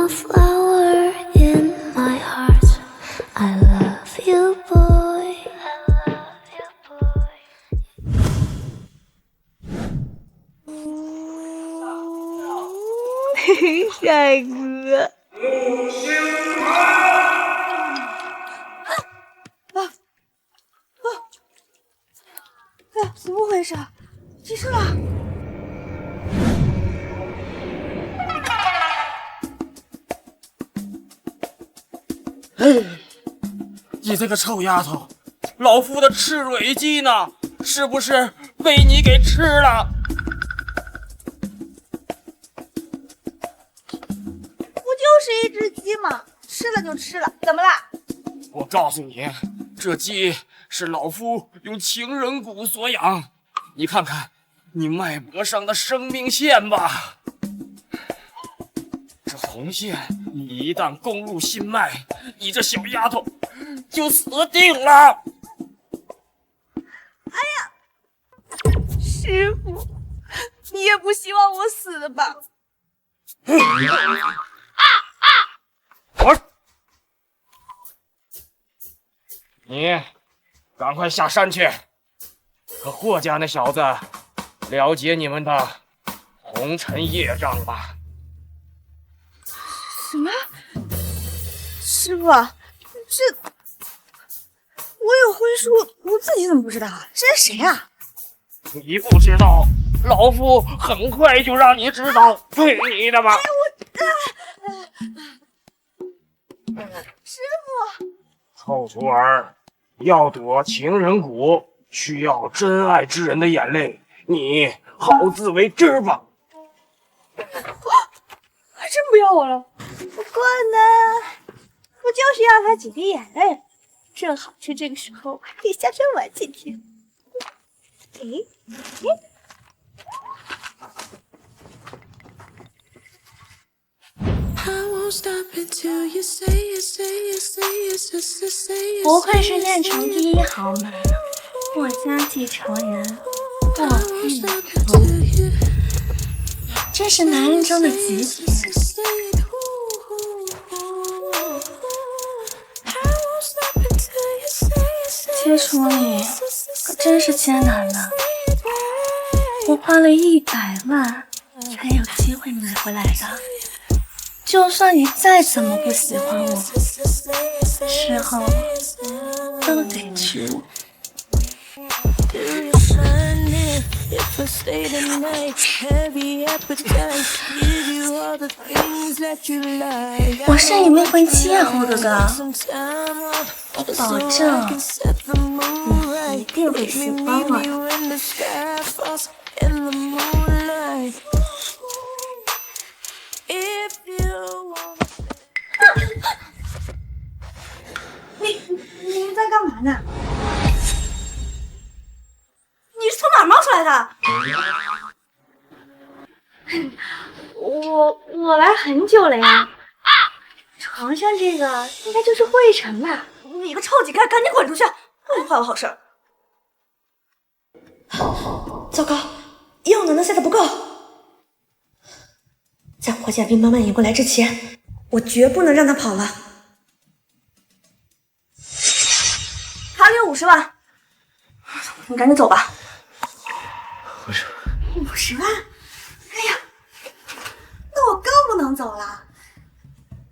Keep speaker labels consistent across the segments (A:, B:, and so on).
A: a flower in my heart. I love you, boy. I love you, boy. 帅哥。
B: 怎么回事？急事了！
C: 你这个臭丫头，老夫的赤蕊鸡呢？是不是被你给吃了？
B: 不就是一只鸡吗？吃了就吃了，怎么啦？
C: 我告诉你，这鸡是老夫用情人骨所养，你看看你脉搏上的生命线吧，这红线你一旦攻入心脉，你这小丫头就死定了。
B: 哎呀，师傅，你也不希望我死的吧？
C: 你赶快下山去，和霍家那小子了解你们的红尘业障吧。
B: 什么？师傅，这我有婚书，我自己怎么不知道啊？这是谁啊？
C: 你不知道，老夫很快就让你知道，对你的吧。
B: 师傅，
C: 臭徒儿，要夺情人骨，需要真爱之人的眼泪，你好自为之吧。
B: 还真不要我了。不过呢，我就是要他几滴眼泪，正好趁这个时候可以下山玩几天。
A: 不愧是炼成第一豪门，霍家继承人霍玉龙，这是男人中的极品。接触你可真是艰难的，我花了100万才有机会买回来的。就算你再怎么不喜欢我，事后都得娶我。我是你未婚妻啊，霍哥哥，我保证你一定会喜欢我的。
B: 你们在干嘛呢？你是从哪儿冒出来的？我来很久了呀。床上这个应该就是灰尘吧？你个臭乞丐，赶紧滚出去！不能坏我好事。
D: 糟糕，药能下的不够。在霍家兵慢慢引过来之前，我绝不能让他跑了。
B: 卡里有50万，你赶紧走吧。50万？哎呀，那我更不能走了。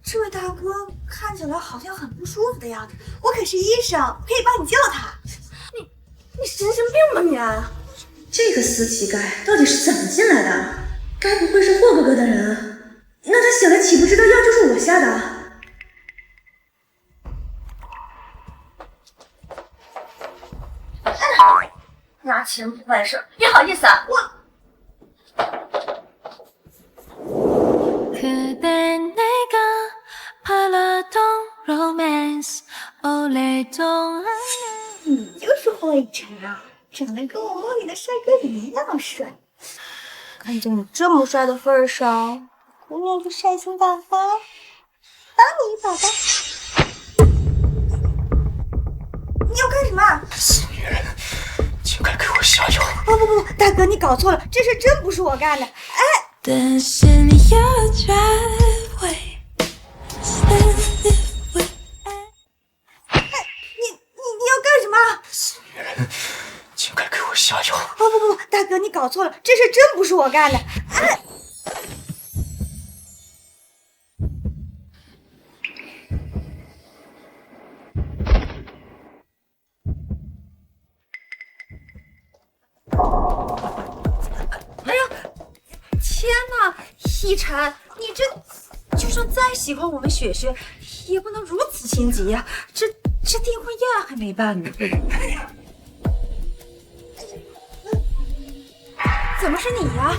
B: 这位大哥看起来好像很不舒服的样子，我可是医生，可以帮你救他。你神经病吧你？
D: 这个死乞丐到底是怎么进来的？该不会是霍哥哥的人啊？那他醒来岂不知道药就是我下的？
A: 拿钱不办事，你好意思啊？
B: 你就是灰尘啊，长得跟我梦里的帅哥一样帅。看在你这么帅的份上，姑娘就善心大发，帮你一把吧。你要干什么？
C: 死女人，竟敢给我下药！
B: 不，大哥，你搞错了，这事真不是我干的。哎，
A: 但是你要转回
B: 搞错了，这事真不是我干的。哎，天哪，一晨，你这就算再喜欢我们雪雪，也不能如此心急呀、这订婚宴还没办呢。怎么是你呀？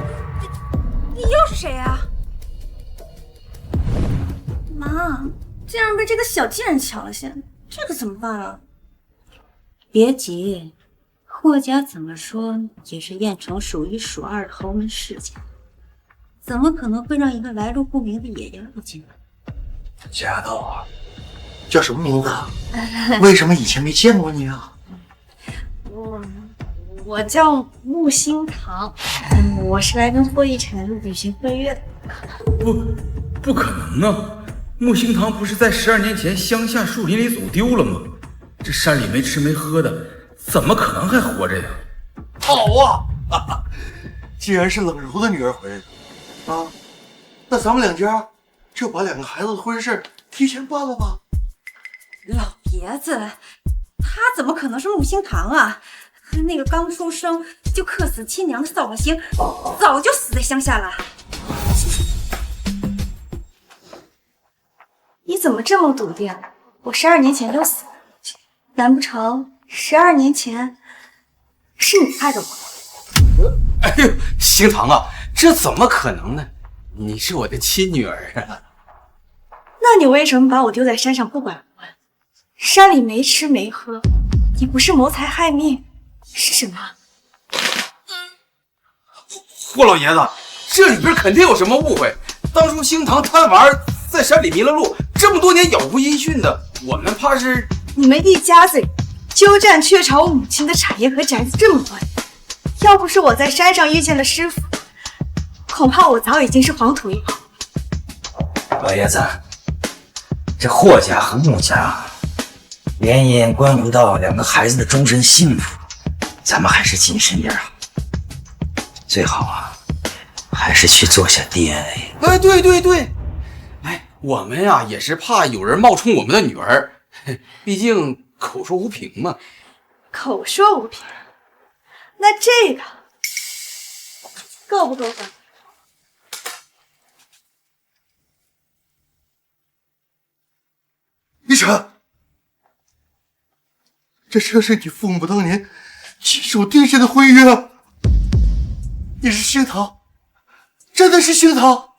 B: 你又是谁呀？
D: 妈，竟然被这个小贱人抢了先，这可怎么办啊？
E: 别急，霍家怎么说也是燕城数一数二的豪门世家，怎么可能会让一个来路不明的野人入进来？
F: 丫头啊，叫什么名字啊？为什么以前没见过你啊？
B: 我叫木心堂，我是来跟霍一晨旅行婚约的。
G: 不可能啊！木星堂不是在12年前乡下树林里走丢了吗？这山里没吃没喝的，怎么可能还活着呀？
F: 好啊！哈哈，既然是冷茹的女儿回来的啊，那咱们两家就把2个孩子的婚事提前办了吧。
B: 老爷子，他怎么可能是木星堂啊？那个刚出生就克死亲娘的扫把星，早就死在乡下了。你怎么这么笃定？我12年前就死了，难不成12年前是你害的我？
H: 哎呦，星堂啊，这怎么可能呢？你是我的亲女儿啊！
B: 那你为什么把我丢在山上不管不问？山里没吃没喝，你不是谋财害命是什么？
H: 霍老爷子，这里边肯定有什么误会。当初星堂贪玩在山里迷了路，这么多年杳无音讯的，我们怕是……
B: 你们一家子人鸠占鹊巢我母亲的产业和宅子这么多年，要不是我在山上遇见了师傅，恐怕我早已经是黄土一堡。
I: 老爷子，这霍家和穆家联姻关乎到2个孩子的终身幸福，咱们还是谨慎点啊。最好啊，还是去做下 DNA。
H: 哎，对，哎，我们呀也是怕有人冒充我们的女儿，毕竟口说无凭嘛。
B: 口说无凭，那这个够不够分？
F: 一晨，这是你父母当年亲手定下的婚约啊！你是星堂，真的是星堂！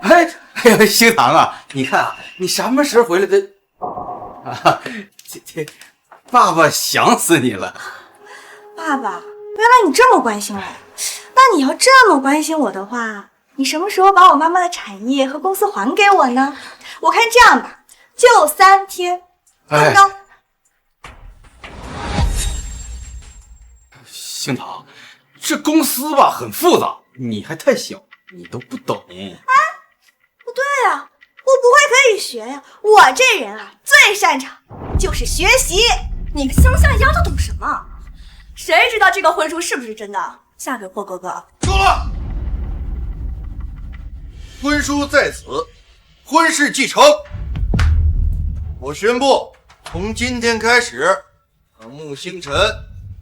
H: 哎呀，星堂啊，你看啊，你什么时候回来的？啊，这爸爸想死你了。
B: 爸爸，原来你这么关心我。那你要这么关心我的话，你什么时候把我妈妈的产业和公司还给我呢？我看这样吧，就3天，够不够？
H: 星堂，这公司吧很复杂，你还太小，你都不懂。
B: 不对啊，我不会可以学呀。我这人啊，最擅长就是学习。
D: 你个乡下丫头懂什么？谁知道这个婚书是不是真的？嫁给霍哥哥。
F: 够了！婚书在此，婚事既成。我宣布，从今天开始，穆星辰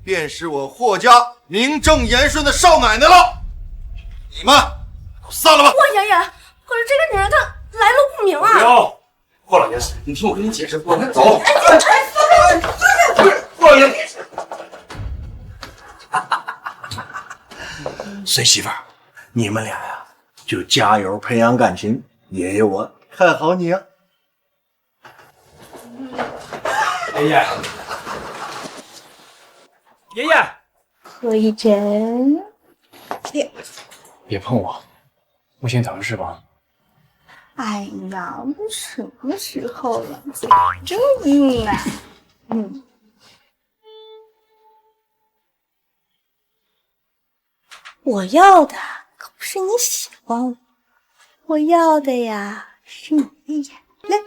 F: 便是我霍家名正言顺的少奶奶了。你们都散了吧。
D: 霍爷爷，可是这个女人她来路不明啊！
H: 不要，霍老爷子，你听我跟你解释，我们走。霍老爷子，
F: 孙媳妇儿，你们俩呀，就加油培养感情，爷爷我看好你啊。
C: 爷爷，爷爷，
B: 何一真，
C: 别碰我，不心疼是吧？
B: 哎呀，都什么时候了，嘴这么硬啊？我要的可不是你喜欢我，我要的呀是你的眼泪。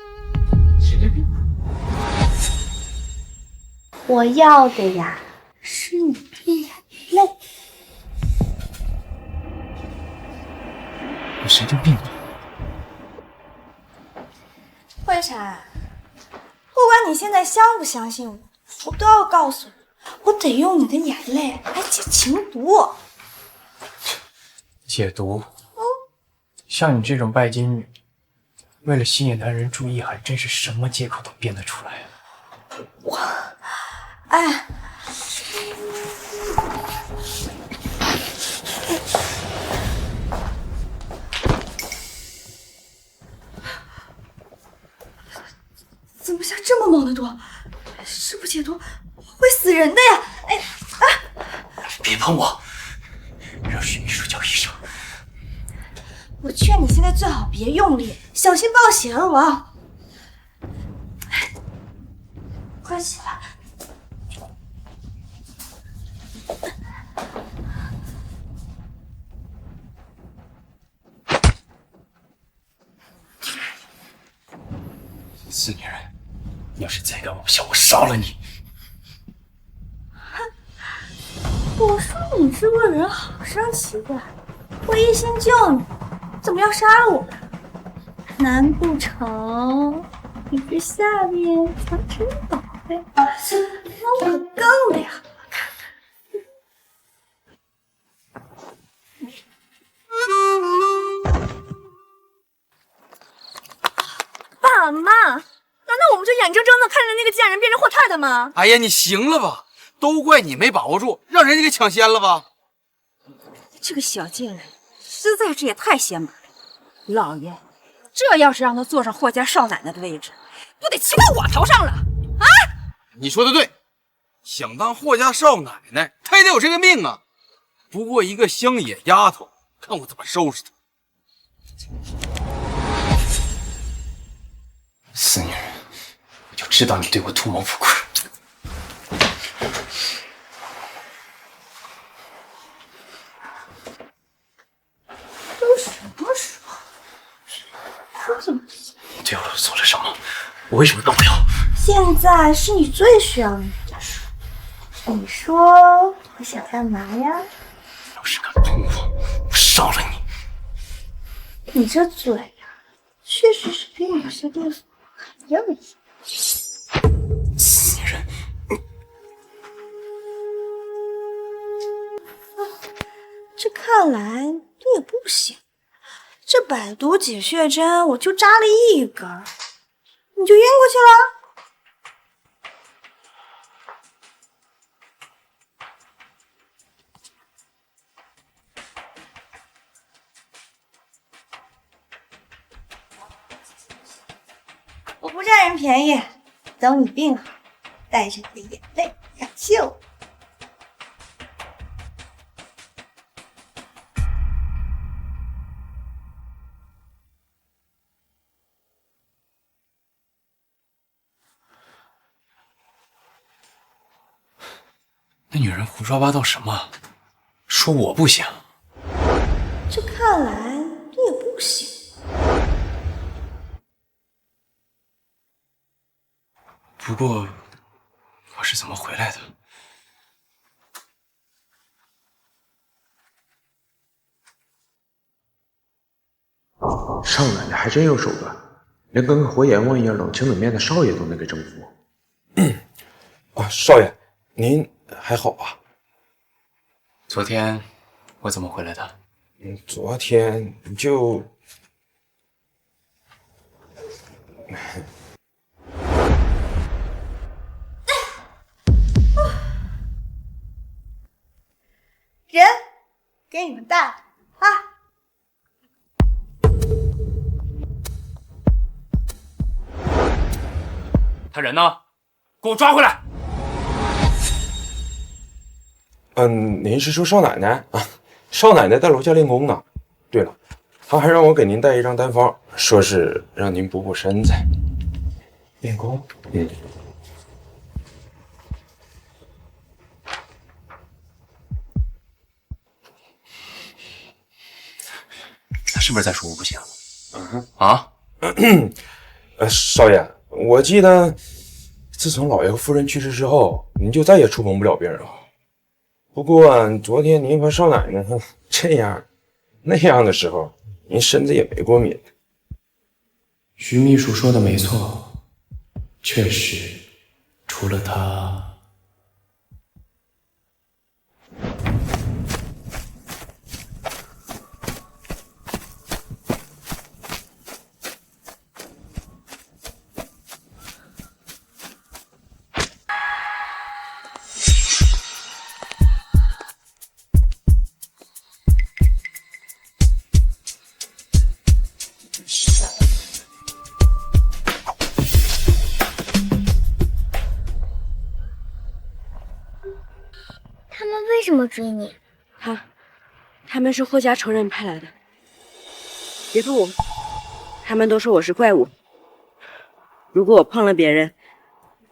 B: 我要的呀是你的眼泪。
C: 你神经病吧？
B: 慧婵，不管你现在相不相信我，我都要告诉你，我得用你的眼泪来解情毒。
C: 解毒？像你这种拜金女，为了吸引男人注意，还真是什么借口都编得出来啊！
B: 哎，怎么下这么猛的毒？是不解毒会死人的呀！哎啊！
C: 别碰我，让徐秘书叫医生。
B: 我劝你现在最好别用力，小心爆血而亡。快起来！
C: 死女人，要是再敢诬陷我，杀了你！
B: 我说你这个人好生奇怪，我一心救你，怎么要杀了我呢？难不成你这下面藏珍宝贝？那我可更凉了。爸妈，难道我们就眼睁睁的看着那个贱人变成霍太太吗？
H: 哎呀，你行了吧？都怪你没把握住，让人家给抢先了吧？
E: 这个小贱人实在是也太显马了。老爷，这要是让他坐上霍家少奶奶的位置，不得骑到我头上了啊！
H: 你说的对，想当霍家少奶奶，她也得有这个命啊。不过一个乡野丫头，看我怎么收拾她！
C: 死女人，我就知道你对我图谋不轨。
B: 都什么时候？说怎么？
C: 你对我做了什么？我为什么动不了？
B: 现在是你最需要你的时候。你说我想干嘛呀？
C: 要是敢碰我，我杀了你！
B: 你这嘴呀，确实是比某些地方还要硬。
C: 死女人！
B: 这看来你也不行。这百毒解血针我就扎了一根，你就晕过去了？我不占人便宜，等你病好，带着你的眼泪感谢我。
C: 那女人胡说八道什么？说我不行。
B: 这看来你也不行。
C: 不过，我是怎么回来的？
J: 少奶奶还真有手段，连跟个活阎王一样冷情冷面的少爷都能给征服。
K: 啊，少爷，您还好吧？
C: 昨天我怎么回来的？
K: 昨天就……
B: 人给你们带来啊！
C: 他人呢？给我抓回来！
K: 您是说少奶奶啊？少奶奶在楼下练功呢。对了，她还让我给您带一张单方，说是让您补补身材。
C: 练功？他是不是在说我不行？啊？
K: 少爷，我记得自从老爷和夫人去世之后，您就再也触碰不了别人了。不过昨天您和少奶奶这样那样的时候，您身子也没过敏。
J: 徐秘书说的没错，确实，除了他。
B: 他们为什么追你？
L: 他们是霍家仇人派来的。别碰我，他们都说我是怪物，如果我碰了别人，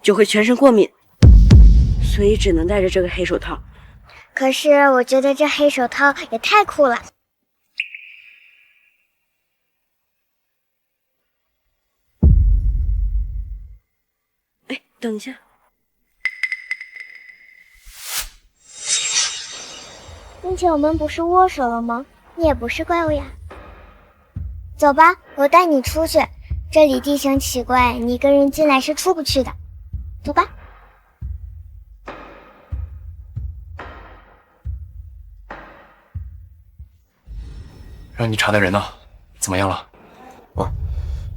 L: 就会全身过敏，所以只能戴着这个黑手套。
B: 可是我觉得这黑手套也太酷了。
L: 哎，等一下。
B: 并且我们不是握手了吗？你也不是怪物呀。走吧，我带你出去。这里地形奇怪，你一个人进来是出不去的。走吧。
J: 让你查的人呢？怎么样了？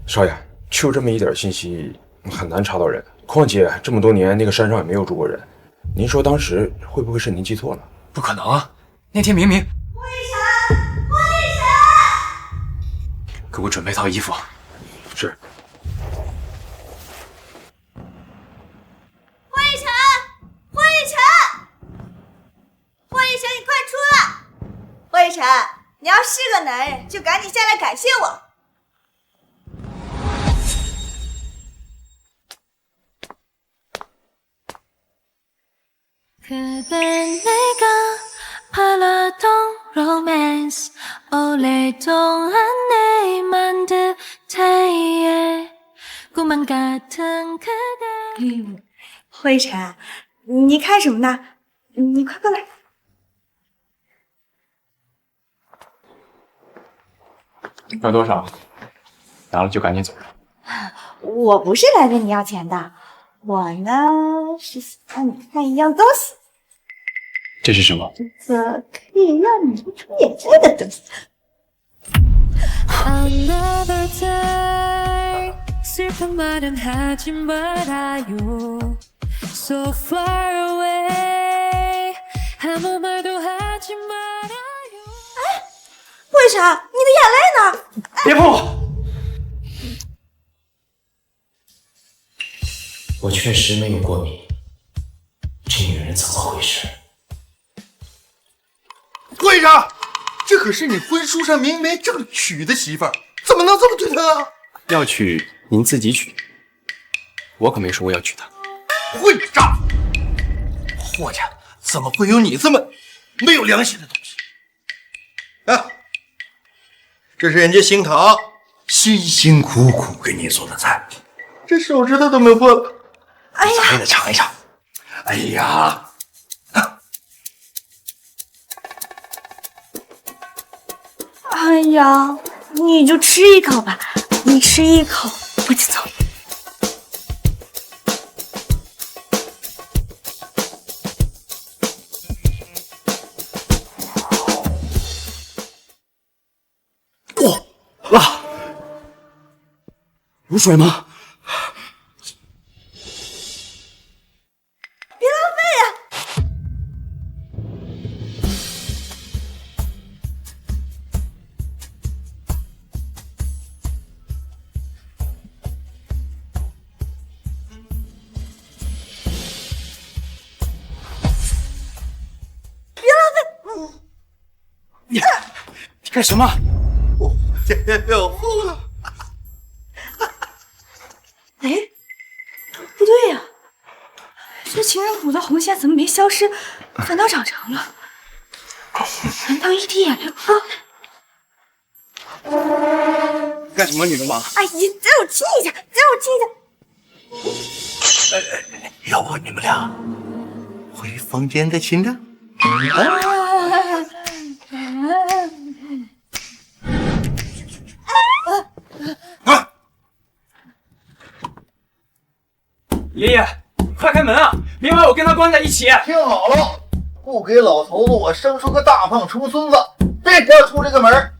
K: 少爷，就这么一点信息很难查到人，况且这么多年那个山上也没有住过人。您说当时会不会是您记错了？
J: 不可能啊！那天明明……
B: 霍一晨，霍一晨，
J: 给我准备套衣服。
K: 是。
B: 霍一晨，霍一晨，霍一晨，你快出来！霍一晨，你要是个男人，就赶紧下来感谢我。
A: romance 오랫동안 내만 듯해 꿈만 같은 그대
B: 霍一晨，你看什么呢？你快过来。
J: 要多少？拿了就赶紧走人。
B: 我不是来跟你要钱的，我呢是想让你看一样东西。
J: 这是什么？
B: 这可以让你出眼睛的东西。
A: Another day 슬픈 말은 하지 말아요 So far away 아무 말도 하지 말아요
B: 霍一晨，你的眼泪呢？
J: 别碰我！我确实没有过敏，这女人怎么回事？
F: 会长，这可是你婚书上明媒正娶的媳妇儿，怎么能这么对她啊？
J: 要娶您自己娶，我可没说我要娶她。
F: 会长，霍家怎么会有你这么没有良心的东西？啊，这是人家星堂辛辛苦苦给你做的菜，这手指头都没有破了。
B: 哎呀，
F: 你得尝一尝。哎呀！
B: 哎呀，你就吃一口吧，你吃一口我就走。
J: 哇，辣！有水吗？
B: 别浪费呀！
J: 你干什么？
F: 我天要后了！
B: 哎，不对呀，这情人谷的红线怎么没消失，反倒长长了？难道一滴眼泪不够？
J: 干什么，女流氓？
B: 哎，你再让我亲一下，再让我亲一下。
F: 要不你们俩回房间再亲着？
C: 爷爷，快开门啊！别把我跟他关在一起。
F: 听好了，不给老头子我生出个大胖重孙子，别给我出这个门。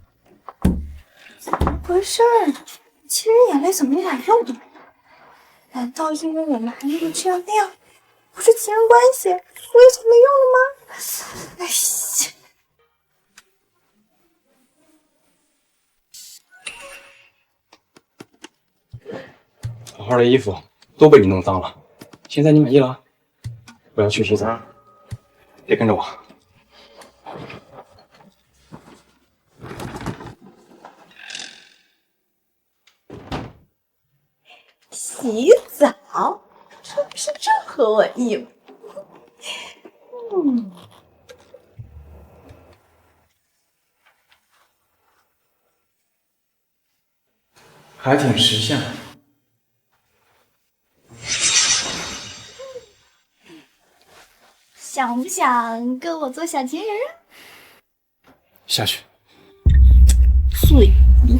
B: 怎么回事？亲人眼泪怎么一点用都没有？难道因为我们还没有这样那样，不是亲人关系，所以就没用了吗？哎呀！
C: 好好的衣服都被你弄脏了，现在你满意了？我要去洗澡，别跟着我。
B: 洗澡，这不是正合我意。
G: 还挺识相。
B: 想不想跟我做小情人？
C: 下去。
B: 碎逼。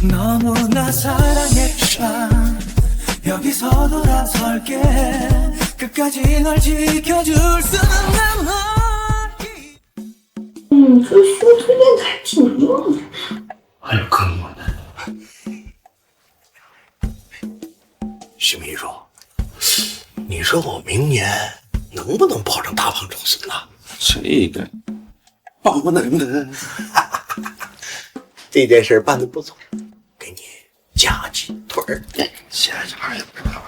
M: 너무나 사랑했다 여기서 돌아설게 끝까지 널 지켜줄 수는 없는
B: 你这胸推练的还挺硬的。
I: 还有更硬的。徐秘书，你说我明年能不能保证大胖重孙呢？
K: 这个保不能的。
I: 这件事办得不错，给你加鸡腿儿。
K: 现在这玩意儿不知道了。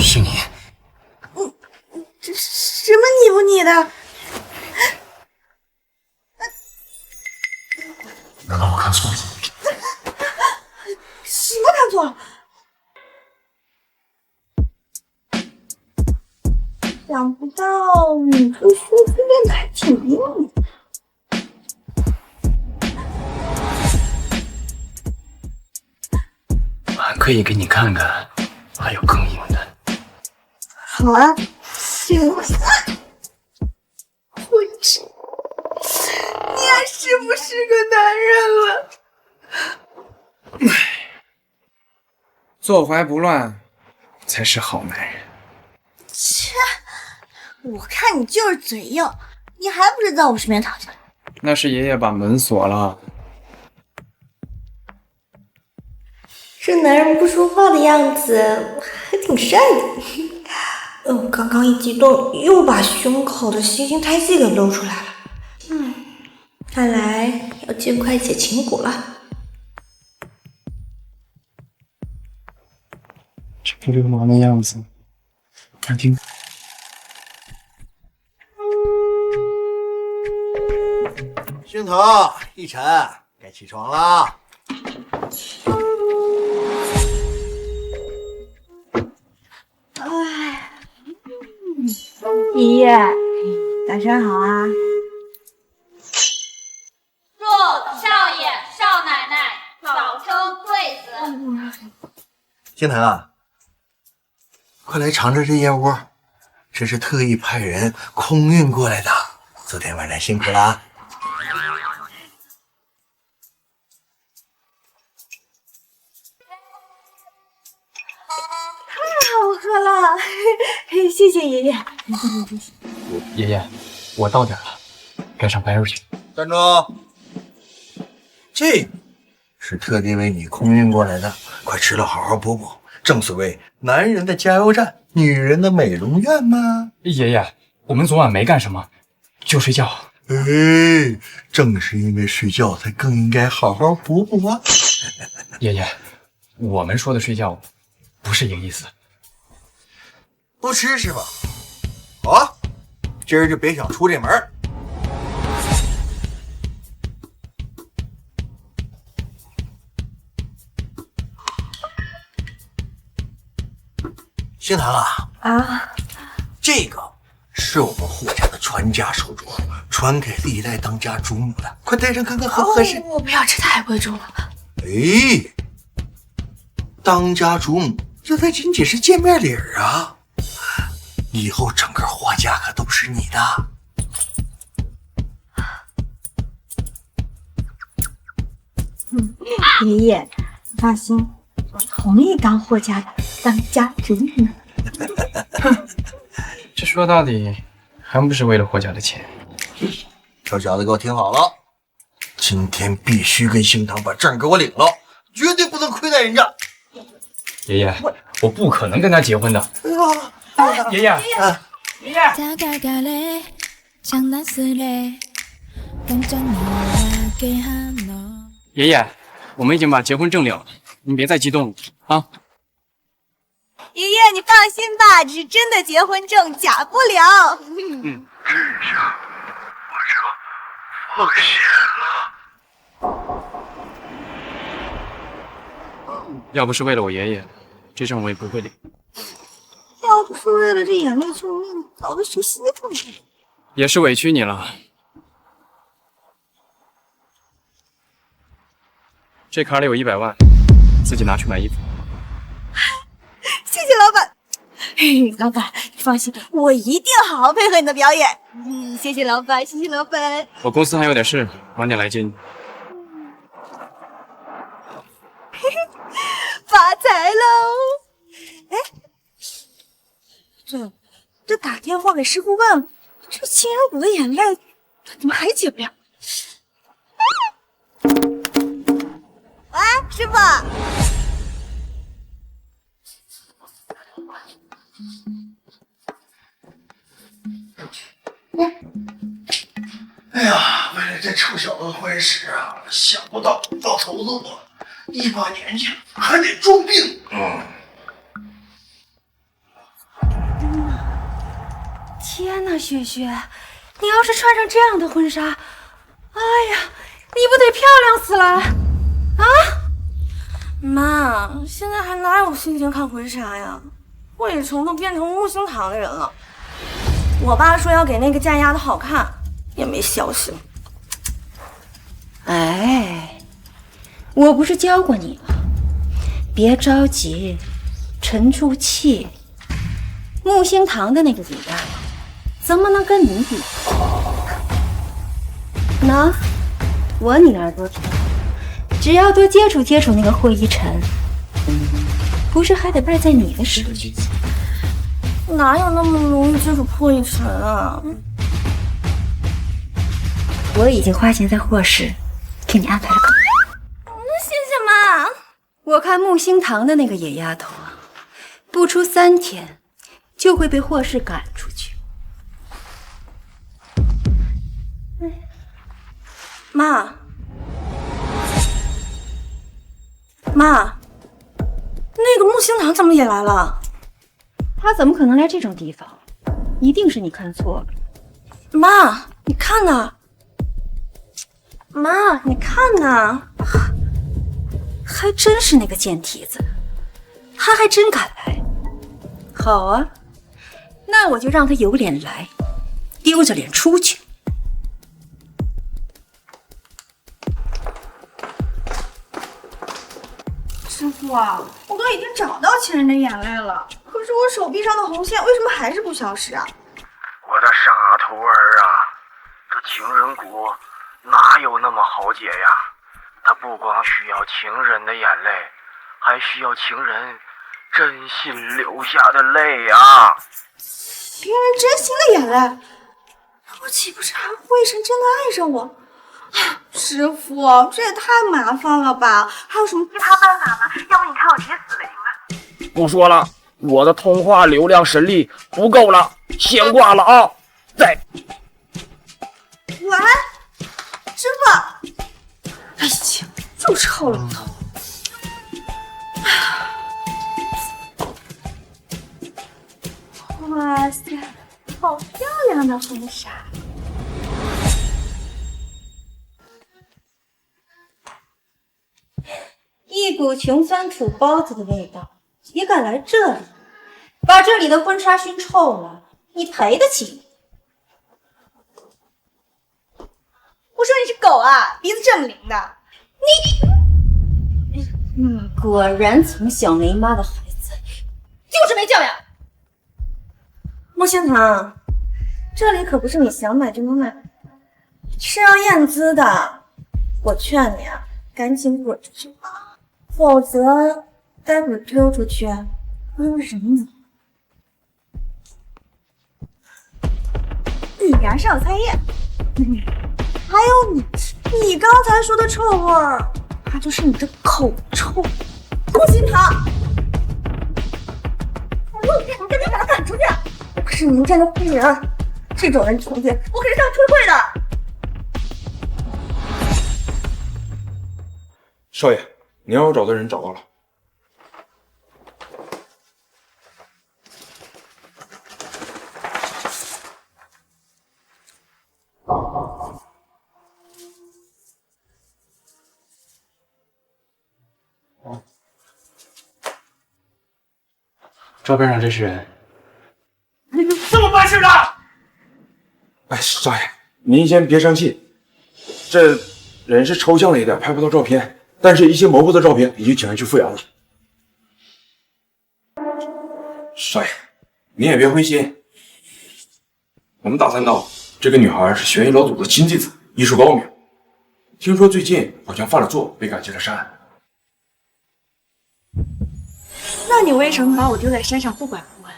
I: 是你？
B: 这什么你不你的？
I: 难道我看错了？
B: 什么看错了？想不到你这胸推练的还挺硬的。
I: 我还可以给你看看，还有更硬的。
B: 好啊，行啊。慧芝，你还是不是个男人了？
G: 坐怀不乱才是好男人。
B: 切，我看你就是嘴硬，你还不是在我身边躺下来？
G: 那是爷爷把门锁了。
B: 这男人不说话的样子还挺帅的。刚刚一激动，又把胸口的星星胎记给露出来了。看来要尽快解情蛊了。
G: 这个流氓的样子，还挺……
F: 星腾、逸晨，该起床啦。
B: 爷爷，早上好啊！
N: 祝少爷、少奶奶早生贵子。
F: 星腾啊，快来尝尝这燕窝，这是特意派人空运过来的。昨天晚上辛苦啦！
B: 太好喝了，谢谢爷爷。
C: 爷爷，我到点了，该上班去。
F: 站住！这是特地为你空运过来的，快吃了好好补补。正所谓男人的加油站，女人的美容院嘛。
C: 爷爷，我们昨晚没干什么，就睡觉。
F: 哎，正是因为睡觉，才更应该好好补补啊。
C: 爷爷，我们说的睡觉不是一个意思。
F: 不吃是吧？好啊，今儿就别想出这门。星坛啊，这个是我们霍家的传家手镯，传给历代当家主母的，快戴上看看合不合适。
A: 我不要，这太贵重了。
F: 哎，当家主母，这才仅仅是见面礼啊！以后整个霍家可都是你的。
B: 爷爷，你放心，我同意当霍家的当家主母。
C: 这说到底还不是为了霍家的钱。
F: 小小子，给我听好了，今天必须跟星堂把账给我领了，绝对不能亏待人家。
C: 爷爷，我不可能跟他结婚的。爷爷，爷爷。爷爷，我们已经把结婚证领了，您别再激动了啊！
B: 爷爷，你放心吧，这是真的结婚证，假不了。
F: 这下我就放心了。
C: 要不是为了我爷爷，这证我也不会领。
B: 要不是为了这眼泪救命，早就学习了。
C: 也是委屈你了。这卡里有100万，自己拿去买衣服。
B: 谢谢老板。老板，你放心，我一定好好配合你的表演。谢谢老板，谢谢老板。
C: 我公司还有点事，晚点来接你。
B: 发财喽！哎，这打电话给师傅问，这情人谷的眼泪怎么还解不了？喂，师傅。
F: 哎呀，为了这臭小子的婚事啊，想不到老头子我一把年纪了还得装病。
D: 天哪，雪雪，你要是穿上这样的婚纱，哎呀，你不得漂亮死了啊！妈，现在还哪有心情看婚纱呀？霍雨辰都变成木星堂的人了。我爸说要给那个嫁丫的好看，也没消息了。
E: 哎，我不是教过你吗？别着急，沉住气。木星堂的那个李丫头，怎么能跟你比？喏，我女儿多甜，只要多接触接触那个霍一辰，不是还得败在你的手里？
A: 哪有那么容易接触霍一辰啊？
E: 我已经花钱在霍氏给你安排了考虑。
A: 那谢谢妈。
E: 我看木星堂的那个野丫头啊，不出3天就会被霍氏赶出去。
A: 妈，那个木星堂怎么也来了？
E: 他怎么可能来这种地方？一定是你看错了。
A: 妈，你看呐！妈，你看呐！
E: 还真是那个贱蹄子，他还真敢来。好啊，那我就让他有脸来，丢着脸出去。
B: 师傅啊，我都已经找到情人的眼泪了，可是我手臂上的红线为什么还是不消失啊？
C: 我的傻徒儿啊，这情人谷哪有那么好解呀？它不光需要情人的眼泪，还需要情人真心流下的泪啊！
B: 情人真心的眼泪，我岂不是还会一生真的爱上我？师傅，这也太麻烦了吧？还有什么其他办法吗？要不你看我直接死了行吗？
C: 不说了，我的通话流量神力不够了，先挂了啊！再。
B: 喂，师傅。哎呀，又是好老头。样的婚纱。
E: 一股穷酸土包子的味道，也敢来这里，把这里的婚纱熏臭了，你赔得起？
B: 我说你是狗啊，鼻子这么灵的，你
E: 果然从小没妈的孩子，
B: 就是没教养。
A: 木心堂，这里可不是你想买就能买，是要验资的。我劝你啊，赶紧滚出去，否则待会儿丢出去会有人呢。
B: 你牙上有菜叶，还有你刚才说的臭味儿，那就是你这口臭。木心堂，我赶紧把他赶出去！
A: 我可是民间的妇人，这种人出去，我可是要出会的。
K: 少爷，您要找的人找到了。
O: 照片上这是人，
C: 你这么办事的？
K: 哎，少爷，您先别生气，这人是抽象了一点，拍不到照片，但是一些模糊的照片已经请人去复原了。少爷，您也别灰心，我们打算到这个女孩是玄逸老祖的亲弟子，医术高明，听说最近好像犯了错，被赶下了山。
B: 那你为什么把我丢在山上不管不问？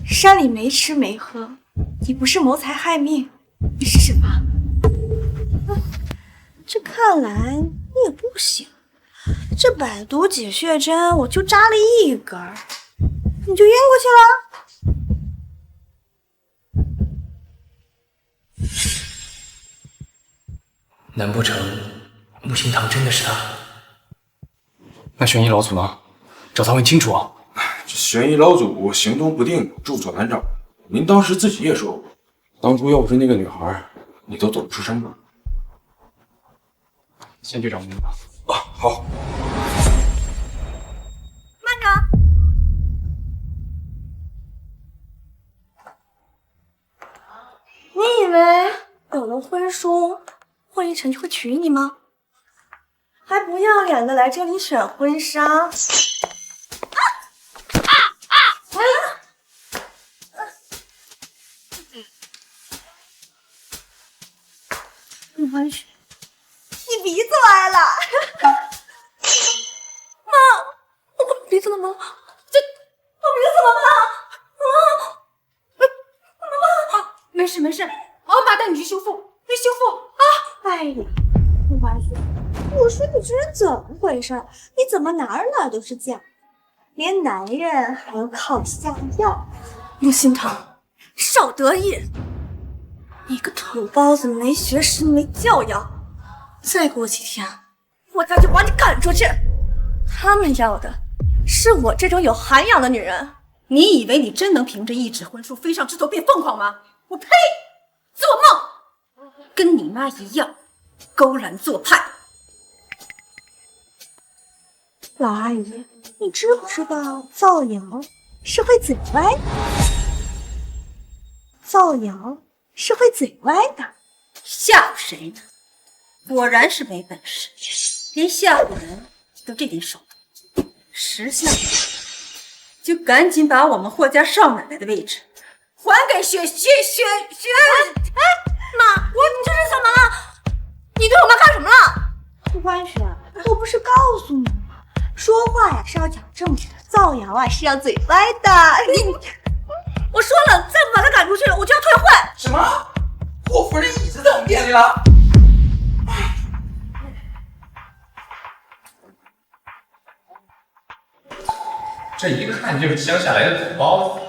B: 山里没吃没喝，你不是谋财害命，你是什么？这看来你也不行。这百毒解血针我就扎了一根，你就晕过去了？
O: 难不成木心堂真的是他？那玄逸老祖呢？找他问清楚啊！
K: 这玄逸老祖行动不定，众所难找。您当时自己也说过，当初要不是那个女孩，你都走不出山路。
O: 先去找木心堂。
K: 啊，好。
B: 慢着！
A: 你以为有了婚书，霍一晨就会娶你吗？还不要脸的来这里选婚纱！
B: 你回去，你鼻子歪了！
A: 妈，我鼻子怎么了？我鼻子怎么了？
D: 妈，没事没事，我妈带你去修复，你修复啊！
B: 哎呀，陆怀旭，我说你这人怎么回事？你怎么哪儿都是这样，连男人还要靠下药？
A: 陆心堂，少得意！你个土包子，没学识，没教养！再过几天，我家就把你赶出去。他们要的是我这种有涵养的女人。
E: 你以为你真能凭着一纸婚书飞上枝头变凤凰吗？我呸！做梦！跟你妈一样，勾栏做派。
B: 老阿姨，你知不知道造谣是会嘴歪的？造谣是会嘴歪的。
E: 吓唬谁呢？果然是没本事，连吓唬人都这点手段。识相点，就赶紧把我们霍家少奶奶的位置还给雪。
A: 哎，妈，你这是怎么了？你对我妈干什么了？
B: 陆欢雪，我不是告诉你吗？说话呀是要讲正事，造谣啊是要嘴歪的。
A: 我说了，再不把她赶出去，我就要退会。
H: 什么？霍夫人椅子在我们店里了？
O: 这一看就是乡下来的土包子，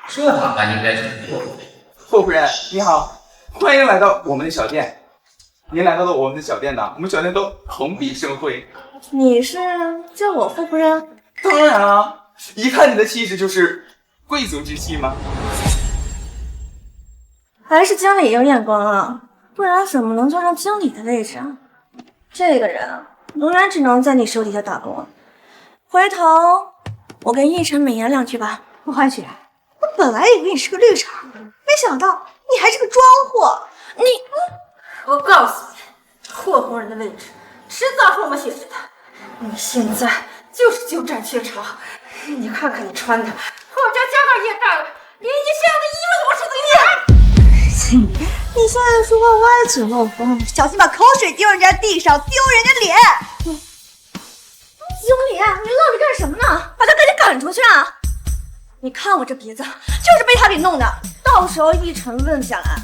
O: 这打扮应该是霍夫人。
H: 霍夫人你好，欢迎来到我们的小店。您来到了我们的小店呢，我们小店都蓬荜生辉。
A: 你是叫我霍夫人？
H: 当然啊，一看你的气质就是贵族之气嘛。
A: 还是经理有眼光啊，不然怎么能坐上经理的位置啊？这个人啊，永远只能在你手底下打工。回头我跟奕晨美言两句吧。
B: 莫欢雪，我本来以为你是个绿茶，没想到你还是个装货。
E: 我告诉你，霍夫人的位置迟早是我们雪雪的。你现在就是鸠占鹊巢。你看看你穿的，霍家家大业大了，连一身的衣服都不舍得
B: 你现在说话歪嘴漏风，小心把口水丢人家地上，丢人家脸。
A: 经理，你愣着干什么呢？把他赶紧赶出去啊！你看我这鼻子，就是被他给弄的。到时候奕晨问下来，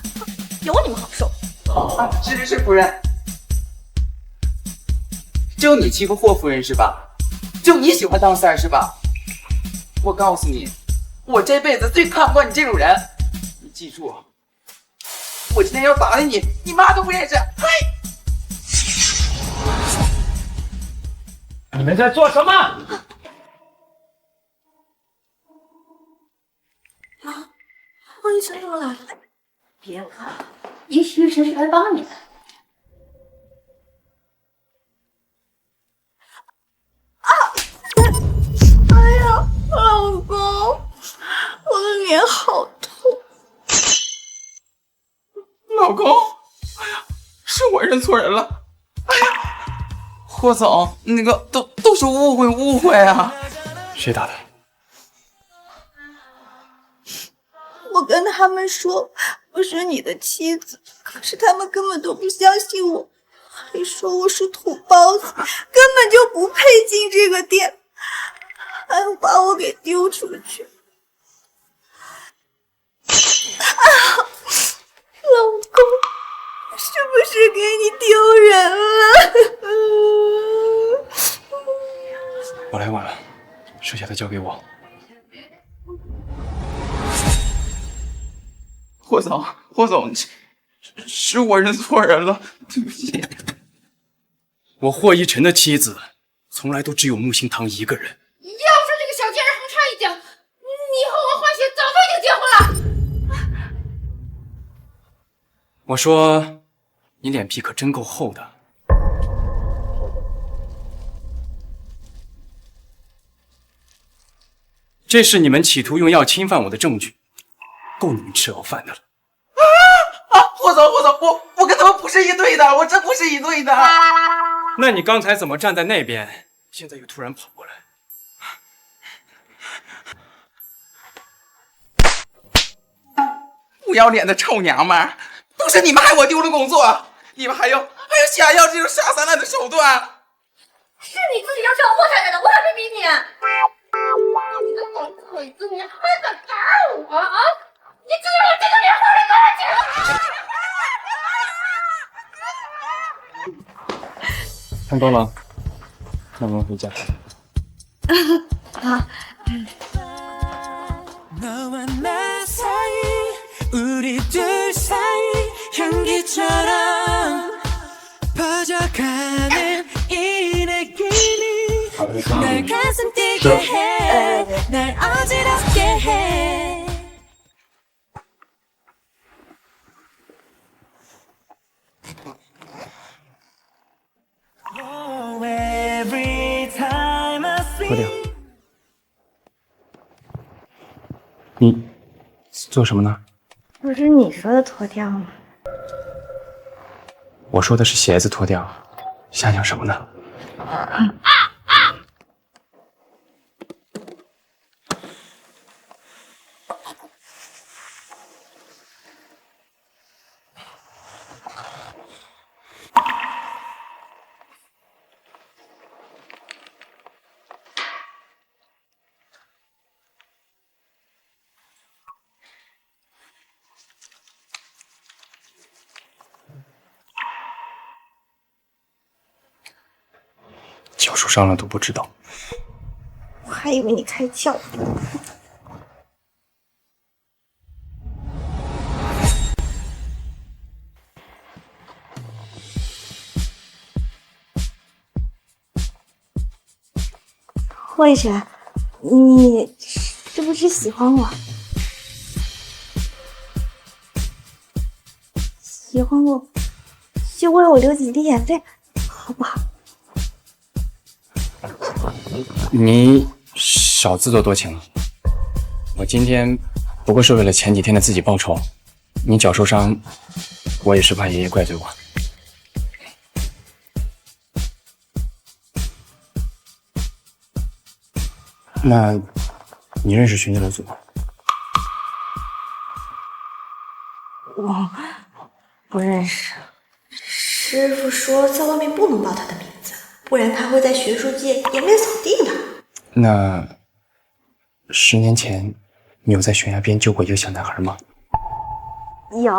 A: 有你们好受。
H: 是夫人。就你欺负霍夫人是吧？就你喜欢当三是吧？我告诉你，我这辈子最看不惯你这种人。你记住，我今天要打的你，你妈都不认识。嗨！
O: 你们在做什么？
A: 魏晨怎么来了？
N: 别怕，也许奕晨是来帮你的。
B: 哎呀，老公，我的脸好痛。
H: 老公，哎呀，是我认错人了。哎呀，霍总，那个都是误会啊。
O: 谁打的？
B: 我跟他们说我是你的妻子，可是他们根本都不相信我，还说我是土包子，根本就不配进这个店，还要把我给丢出去。老公，是不是给你丢人了？
O: 我来晚了，剩下的交给我。
H: 霍总，是我认错人了，对不起。
O: 我霍一晨的妻子，从来都只有木星堂一个人。
N: 要不是这个小贱人横插一脚，你和我欢喜早就已经结婚了。
O: 我说，你脸皮可真够厚的。这是你们企图用药侵犯我的证据，够你们吃牢饭的了。
H: 霍总，我跟他们不是一队的，我真不是一队的。
O: 那你刚才怎么站在那边，现在又突然跑过来？
H: 不要脸的臭娘们儿，都是你们害我丢了工作，你们还有下药这种下三滥的手段。
N: 是你自己要找我太太的，我还没逼你。你个狗腿子，你还敢打我啊！你知道我这个脸花了多少钱吗？
O: 看够了，那我们回家。
A: 好。
M: 너와 나 사이 우리 둘 사이 향기처럼 퍼져가는 이 느낌이 날 가슴 뛰게 해 날 어지럽게 해 Oh, every time I see
O: 你做什么呢？
B: 不是你说的脱掉吗？
O: 我说的是鞋子脱掉，想想什么呢？脚受伤了都不知道，
B: 我还以为你开窍。霍一晨，你是不是喜欢我？喜欢我，就为我流几滴眼泪，好不好？
O: 你少自作多情了。我今天不过是为了前几天的自己报仇。你脚受伤，我也是怕爷爷怪罪我。那，你认识玄机楼主吗？
B: 我不认识。师傅说，在外面不能报他的名字，不然他会在学术界颜面扫地的。
O: 那10年前，你有在悬崖边救过一个小男孩吗？
B: 有。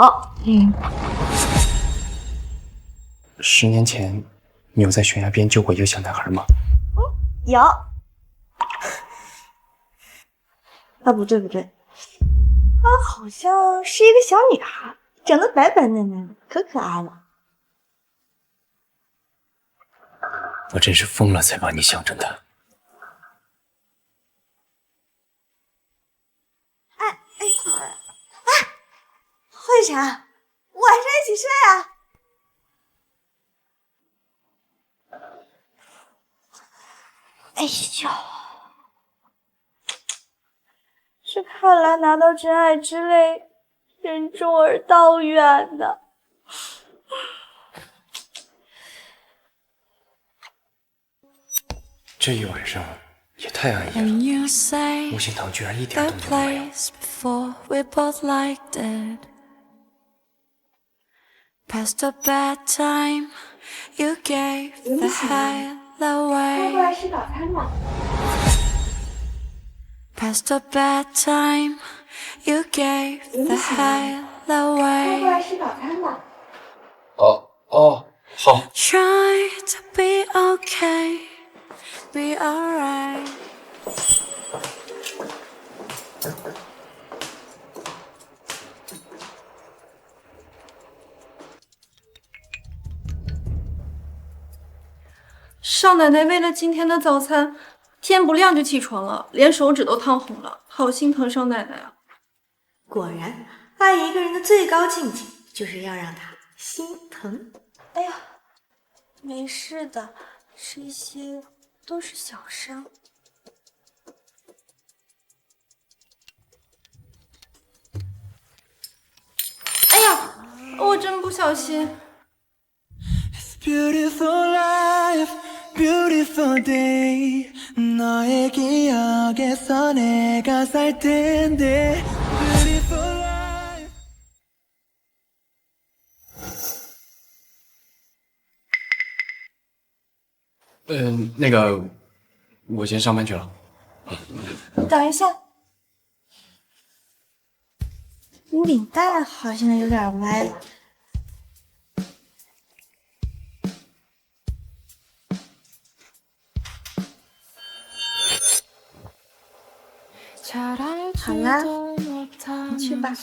O: 10年前，你有在悬崖边救过一个小男孩吗？
B: 有。啊，不对，她好像是一个小女孩，长得白白嫩嫩的，可可爱了。
O: 我真是疯了才把你想成的。
B: 会长，晚上一起睡啊！哎呦，这看来拿到真爱之泪，任重而道远的。
O: 这一晚上也太安逸了，木心堂居然一点动静都没有。
M: Past a bad time, you gave the hell away. Past a bad time, you gave the hell away.
O: 哦，好。
M: Try to be okay, be alright.
D: 少奶奶为了今天的早餐，天不亮就起床了，连手指都烫红了，好心疼少奶奶啊！
B: 果然，爱一个人的最高境界就是要让他心疼。哎呀，没事的，这些都是小伤。
D: 哎呀，我真不小心。
M: Beautiful life, beautiful day. 너의 기억에서 내가 살 텐데. Beautiful life.
O: 那个，我先上班去了。
B: 等一下，你领带好像有点歪了。 好啦，你去吧。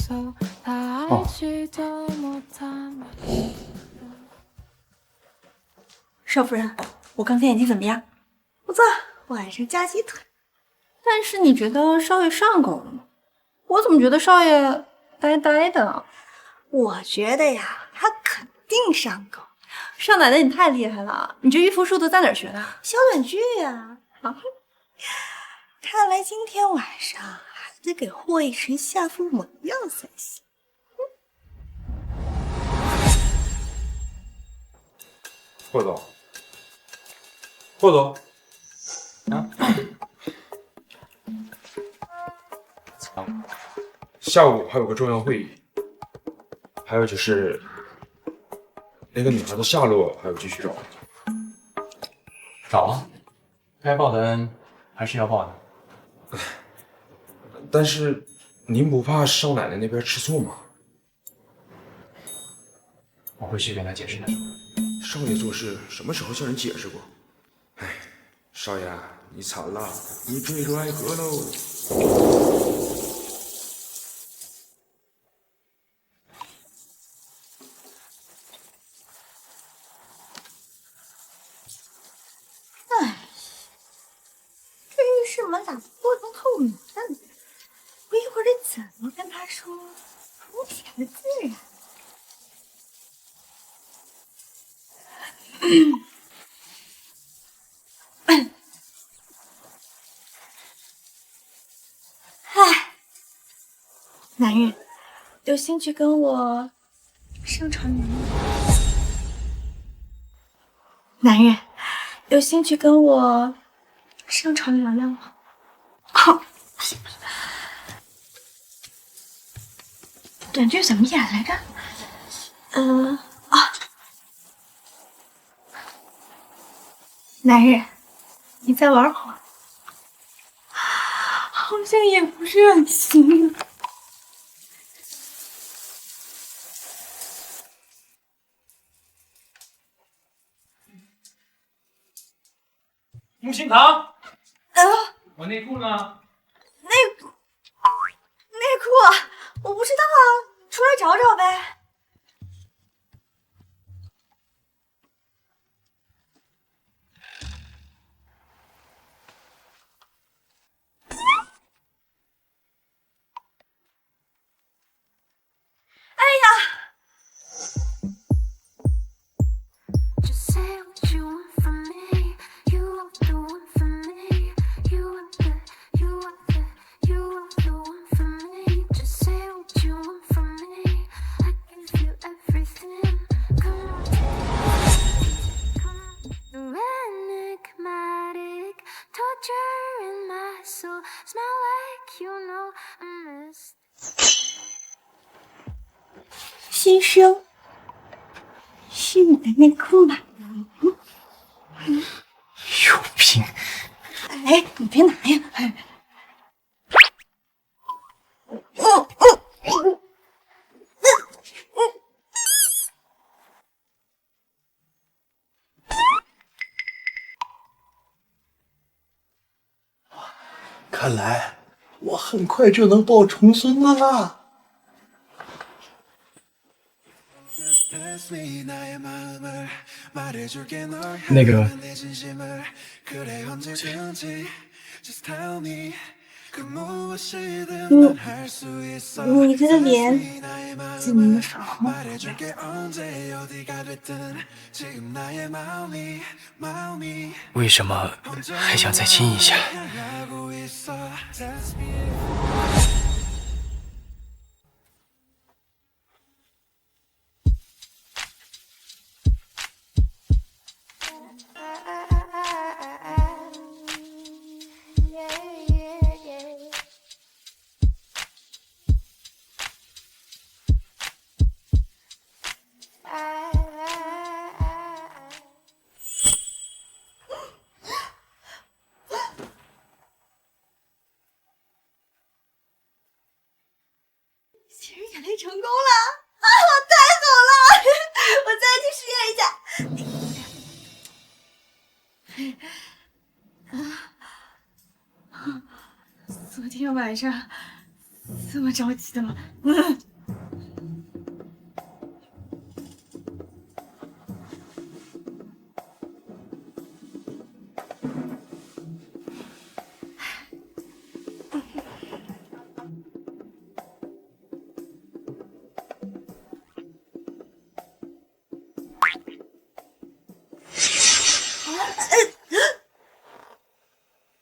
D: 少夫人，我刚才演技怎么样？
B: 不错，晚上加鸡腿。
D: 但是你觉得少爷上钩了吗？我怎么觉得少爷呆呆的？
B: 我觉得呀，他肯定上钩。
D: 少奶奶，你太厉害了！你这御夫术都在哪儿学的？
B: 小短剧呀。啊。 看来今天晚上还得给霍一辰下副猛药才行。
K: 霍总，霍总，下午还有个重要会议，还有就是那个女孩的下落还要继续找。
O: 找啊，该报的恩还是要报的。
K: 但是您不怕少奶奶那边吃醋吗？
O: 我会去跟她解释的。
K: 少爷做事什么时候向人解释过？哎，少爷，你惨了，你坠入爱河喽！
B: 哎，这浴室门咋破成透明的呢？我一会儿得怎么跟他说肤浅的自然？嗨，男人，有兴趣跟我上床聊聊吗？男人，有兴趣跟我上床聊聊吗？短剧怎么演来着？男人，你再玩会儿，好像也不是很行。
G: 木心堂，我内裤呢？
B: 内裤，我不知道啊，出来找找呗。哎呀！先生，是你的内裤吗？
O: 有病！
B: 哎，你别拿呀！
F: 看来我很快就能抱重孙了啦！
O: 那个，
B: 你的脸怎么粉红的？
O: 为什么还想再亲一下？
B: 写人眼泪成功了啊！太好了，我再去试验一下。昨天晚上这么着急的吗？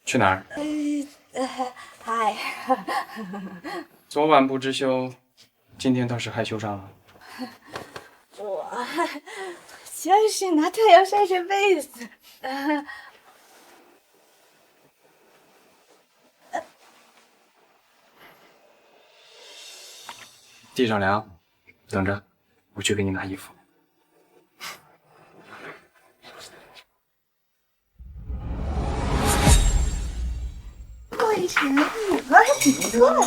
O: 去哪儿？
B: 嗨，
O: 昨晚不知羞，今天倒是害羞上了。
B: 我就是拿太阳晒晒被子。
O: 地上凉，等着，我去给你拿衣服。
B: 魏晨，你还挺不错的。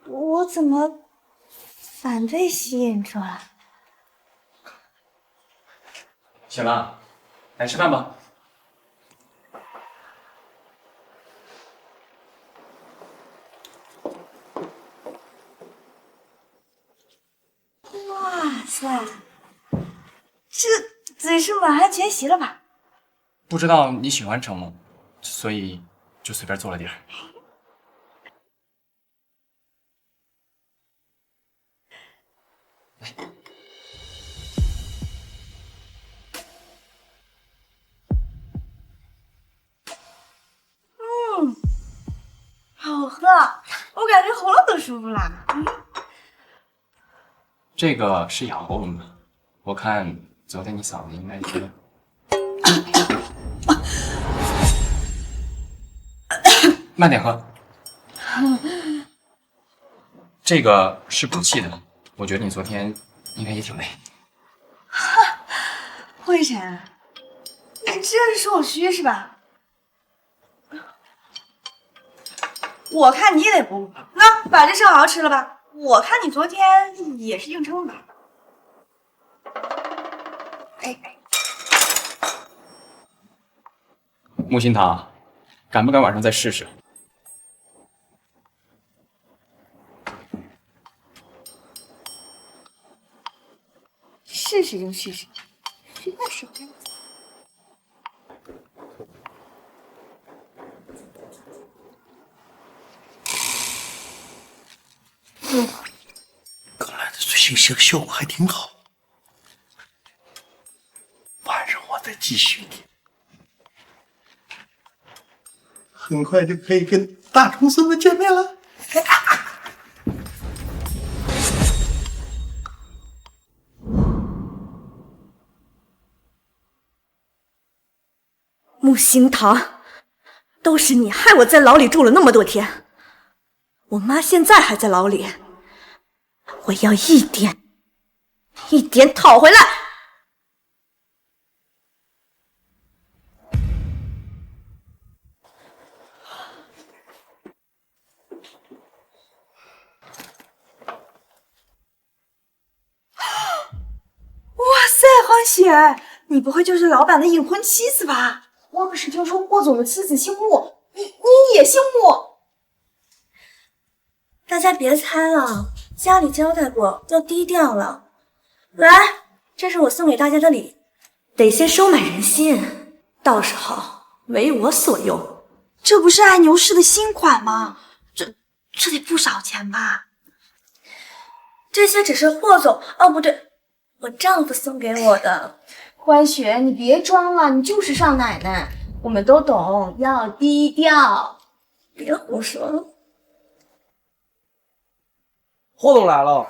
B: 我怎么反被吸引住了？
O: 醒了，来吃饭吧。
B: 哇塞，这嘴是满汉全席了吧？
O: 不知道你喜欢什么，所以就随便做了点儿。
B: 好喝，我感觉喉咙都舒服了。
O: 这个是养喉咙的，我看昨天你嗓子应该是……慢点喝。这个是补气的，我觉得你昨天应该也挺累。
B: 慧晨，你这是说我虚是吧？我看你也得补补，那把这事好好吃了吧。我看你昨天也是硬撑的。哎，
O: 木心堂，敢不敢晚上再试试？
B: 试试就试试，实在是真。
P: 刚来的最新鞋效果还挺好，晚上我再继续练，很快就可以跟大重孙子见面了。
B: 木心堂，都是你害我在牢里住了那么多天，我妈现在还在牢里，我要一点一点讨回来。哇塞，欢喜，你不会就是老板的隐婚妻子吧？我可是听说霍总的妻子姓穆，你也姓穆？大家别猜了，家里交代过要低调了。来，这是我送给大家的礼，得先收买人心，到时候为我所用。这不是爱牛市的新款吗？这得不少钱吧？这些只是霍总，哦不对，我丈夫送给我的。欢雪，你别装了，你就是少奶奶，我们都懂，要低调，别胡说了。
Q: 霍总来了。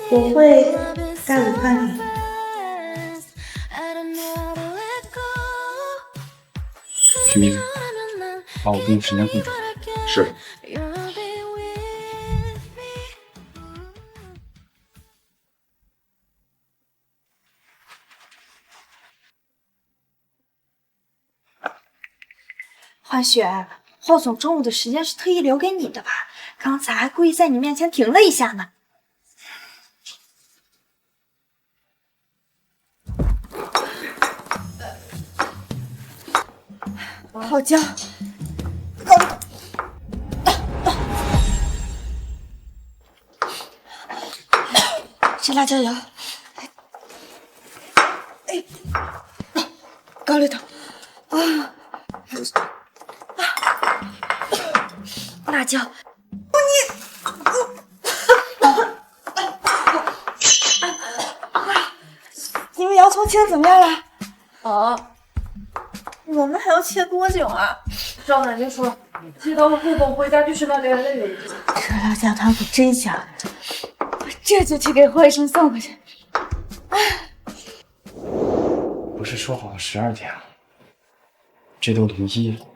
B: 我会该午饭你。
O: 徐明，把我公务时间控制好。
K: 是。
B: 欢雪，霍总中午的时间是特意留给你的吧？刚才还故意在你面前停了一下呢。好焦，吃辣椒油，哎，高丽头，辣椒，你们洋葱切的怎么样了？
D: 啊，我们还要切多久啊？赵奶奶说，切到了霍总回家就是那点累。
B: 这辣椒汤可真香，我这就去给霍医生送回去。
O: 不是说好了12点吗？这都01了。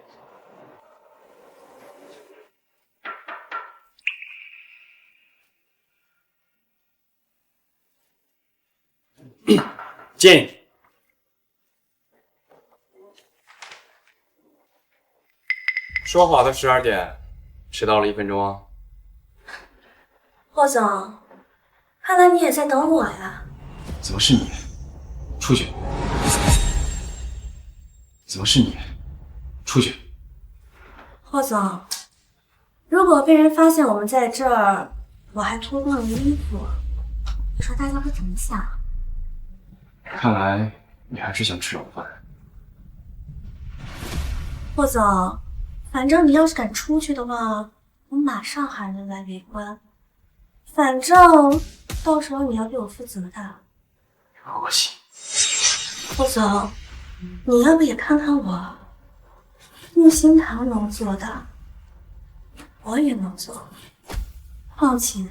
O: 进。说好的12点，迟到了1分钟啊！
A: 霍总，看来你也在等我呀。
O: 怎么是你？出去！怎么是你？出去！
A: 霍总，如果被人发现我们在这儿，我还脱光了衣服，你说大家会怎么想？
O: 看来你还是想吃牢饭。
A: 霍总，反正你要是敢出去的话，我马上喊人来围观。反正到时候你要对我负责的。
O: 恶心！
A: 霍总，你要不也看看我？木心堂能做的，我也能做。况且，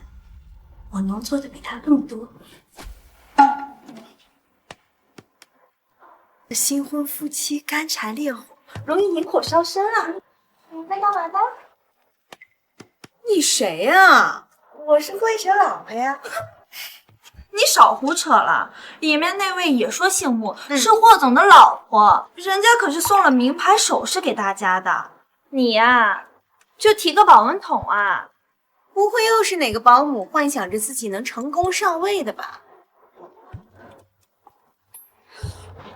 A: 我能做的比他更多。
B: 新婚夫妻干柴烈火，容易引火烧身啊！你在干嘛呢？
D: 你谁呀？
B: 我是慧晨老婆呀。
D: 你少胡扯了，里面那位也说姓穆，是霍总的老婆，人家可是送了名牌首饰给大家的。你呀，就提个保温桶啊！
B: 不会又是哪个保姆幻想着自己能成功上位的吧？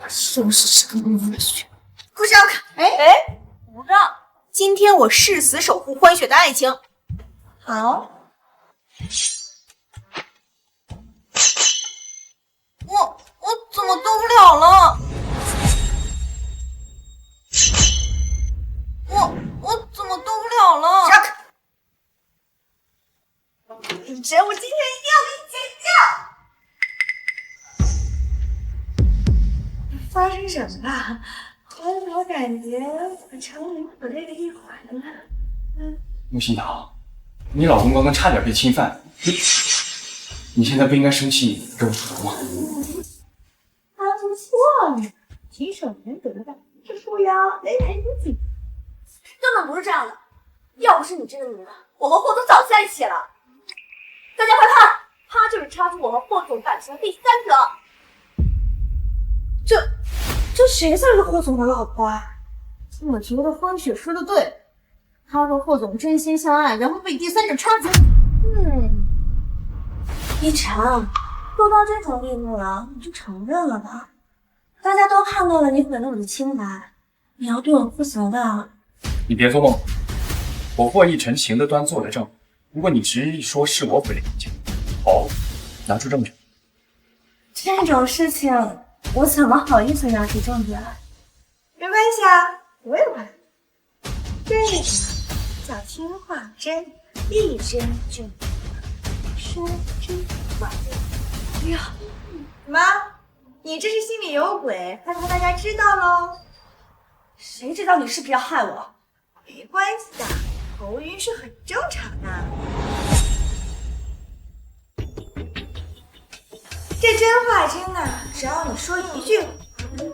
D: 是不是个母血？
B: 顾少凯，哎，不让！今天我誓死守护欢雪的爱情。好。
D: 我怎么动不了了？我怎么动不了了？
B: 少凯，你这我今天一定要给你剪掉！发生什么了？我怎么感觉我成你可累的一环了？
O: 木心堂，你老公刚刚差点被侵犯，你现在不应该生气跟我说吗？
B: 他不错呢，挺守难得的，这副腰得抬不起。
N: 根本不是这样的，要不是你这个女人，我和霍总早就在一起了。大家快看，他就是插出我和霍总感情的第三者。
B: 这谁才是霍总的老婆啊？我觉得欢雪说的对，他和霍总真心相爱，然后被第三者插足。
A: 一晨，都到这种地步了，你就承认了吧。大家都看到了你毁了我的清白，你要对我负责的。
O: 你别做梦，我霍一晨行得端坐得正。如果你执意说是我毁了你家，好，拿出证据。
A: 这种事情我怎么好意思拿出证据来？
B: 没关系啊，我也会。这个叫听话针，一针就说真话。哎呀，妈，你这是心里有鬼，害怕大家知道喽？
N: 谁知道你是不是要害我？
B: 没关系的，头晕是很正常的。这真话针呢，只要你说一句，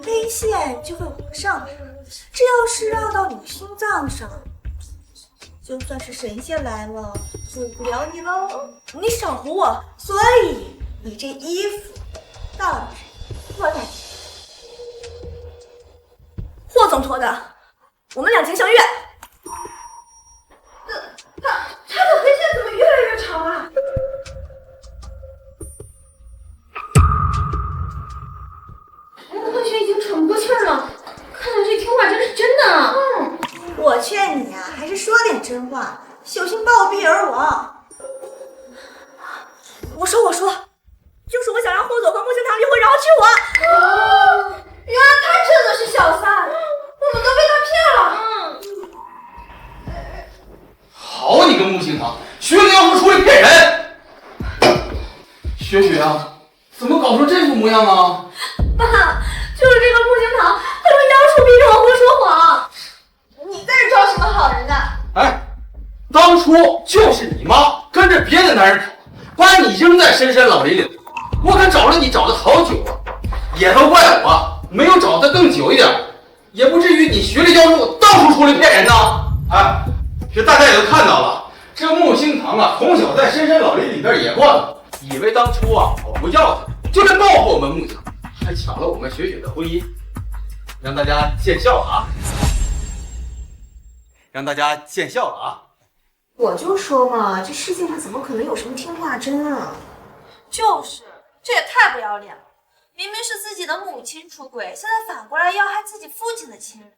B: 黑线就会往上，这要是绕到你心脏上，就算是神仙来了，救不了你喽。
N: 你少唬我！
B: 所以你这衣服到底是脱的？
N: 霍总脱的，我们两情相悦。
B: 他的黑线怎么越来越长啊？
N: 慧雪已经喘不过气儿了，看来这听话针是真的。
B: 我劝你啊，还是说点真话，小心暴毙而亡。
N: 我说，就是我想让霍总和木星堂离婚，然后娶我。原来他真的是小三，我们都被他骗了。
G: 好你个木星堂，学你要说出来骗人！雪雪啊，怎么搞成这副模样啊？
N: 爸，就是这个木星堂，他用妖术逼着我不说谎。
B: 你在这装什么好人呢？
G: 哎，当初就是你妈跟着别的男人跑，把你扔在深山老林里，我可找了你找了好久啊，也都怪我没有找得更久一点，也不至于你学了妖术到处出来骗人呐。哎，这大家也都看到了，这木星堂啊，从小在深山老林里边野惯，以为当初啊我不要他，就来报复我们木星，还抢了我们雪雪的婚姻，让大家见笑了啊！让大家见笑了啊！
B: 我就说嘛，这世界上怎么可能有什么听话针啊？
D: 就是，这也太不要脸了！明明是自己的母亲出轨，现在反过来要害自己父亲的亲人。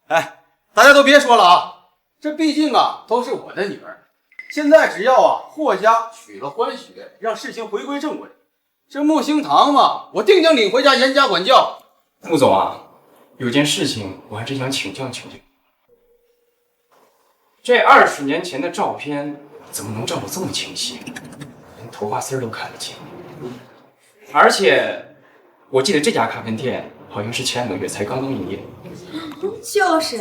G: 哎，大家都别说了啊，这毕竟啊都是我的女儿。现在只要霍家娶了欢雪，让事情回归正轨，这木星堂嘛，我定将领回家严加管教。
O: 穆总啊，有件事情我还真想请教。这20年前的照片怎么能照得这么清晰，连头发丝都看得清？而且我记得这家咖啡店好像是前2个月才刚刚营业。
B: 就是，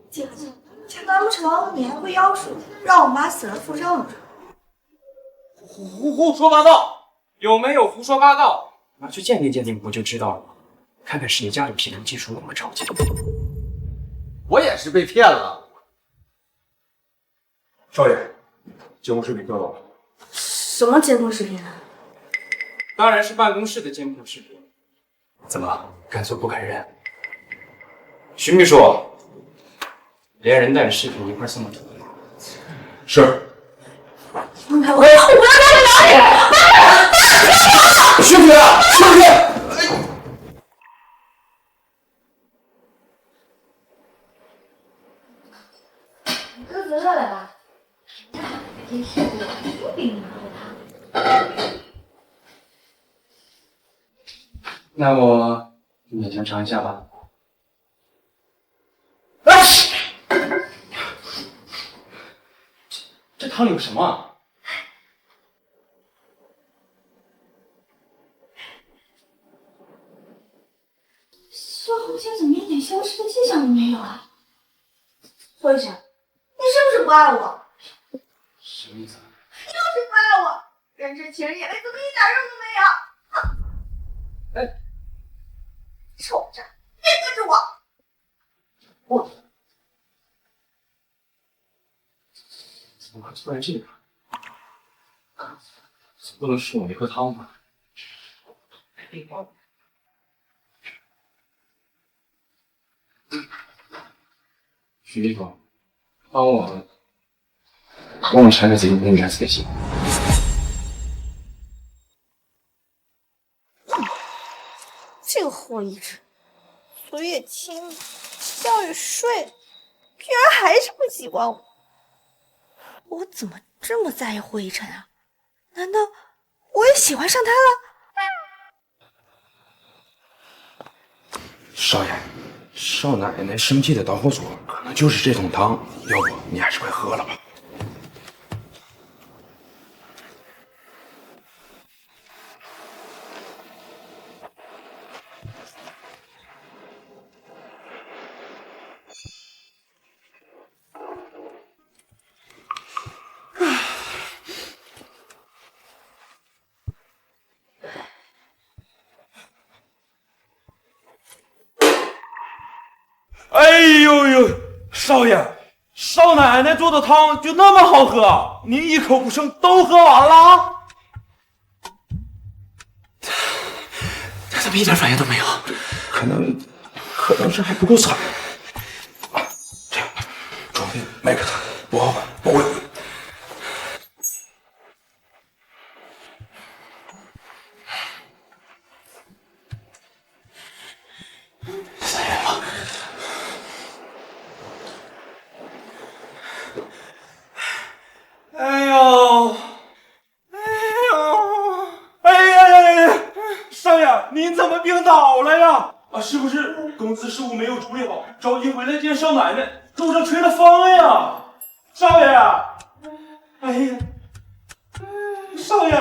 B: 姐姐，这难不成你还会妖术，让我妈死了复生？
G: 胡说八道！
O: 有没有胡说八道？拿去鉴定鉴定不就知道了吗？看看是你家里骗人技术那么超前。
G: 我也是被骗了。
K: 少爷，监控视频调到了。
B: 什么监控视频啊？
O: 当然是办公室的监控视频。怎么敢做不敢认？徐秘书，连人带着视频一块送到这里。
K: 是。
N: 我要跟你聊你！
K: 徐局，徐局。
N: 你鸽子乐了吧？真是的，不给你拿着它。
O: 那我勉强尝一下吧。这汤里有什么啊？
N: 说好像怎么一点消失的迹象都没有啊？霍医生，你是不是不爱我？
O: 什么意思啊？
N: 就是不爱我，人之情眼泪怎么一点用都没有？
O: 哎，
N: 臭渣，别跟着我！
O: 我怎么会突然这样？总不能是我没喝汤吧？徐秘书，帮我传给自己那个4个信。
B: 这个霍一晨，嘴也亲了，觉也睡了，居然还是不喜欢我。我怎么这么在意霍一晨啊？难道我也喜欢上他了？
J: 少爷，少奶奶生气的导火索可能就是这桶汤，要不你还是快喝了吧。
K: 哎呦呦，少爷，少奶奶做的汤就那么好喝，您一口不剩都喝完了？
I: 他怎么一点反应都没有？
J: 可能是还不够惨。这样，装病卖给他，不好办，不会。
K: 哎呦，哎呀！少爷，您怎么病倒了呀？啊，是不是公司事务没有处理好，着急回来见少奶奶，路上吹了风呀？少爷，哎呀，少爷，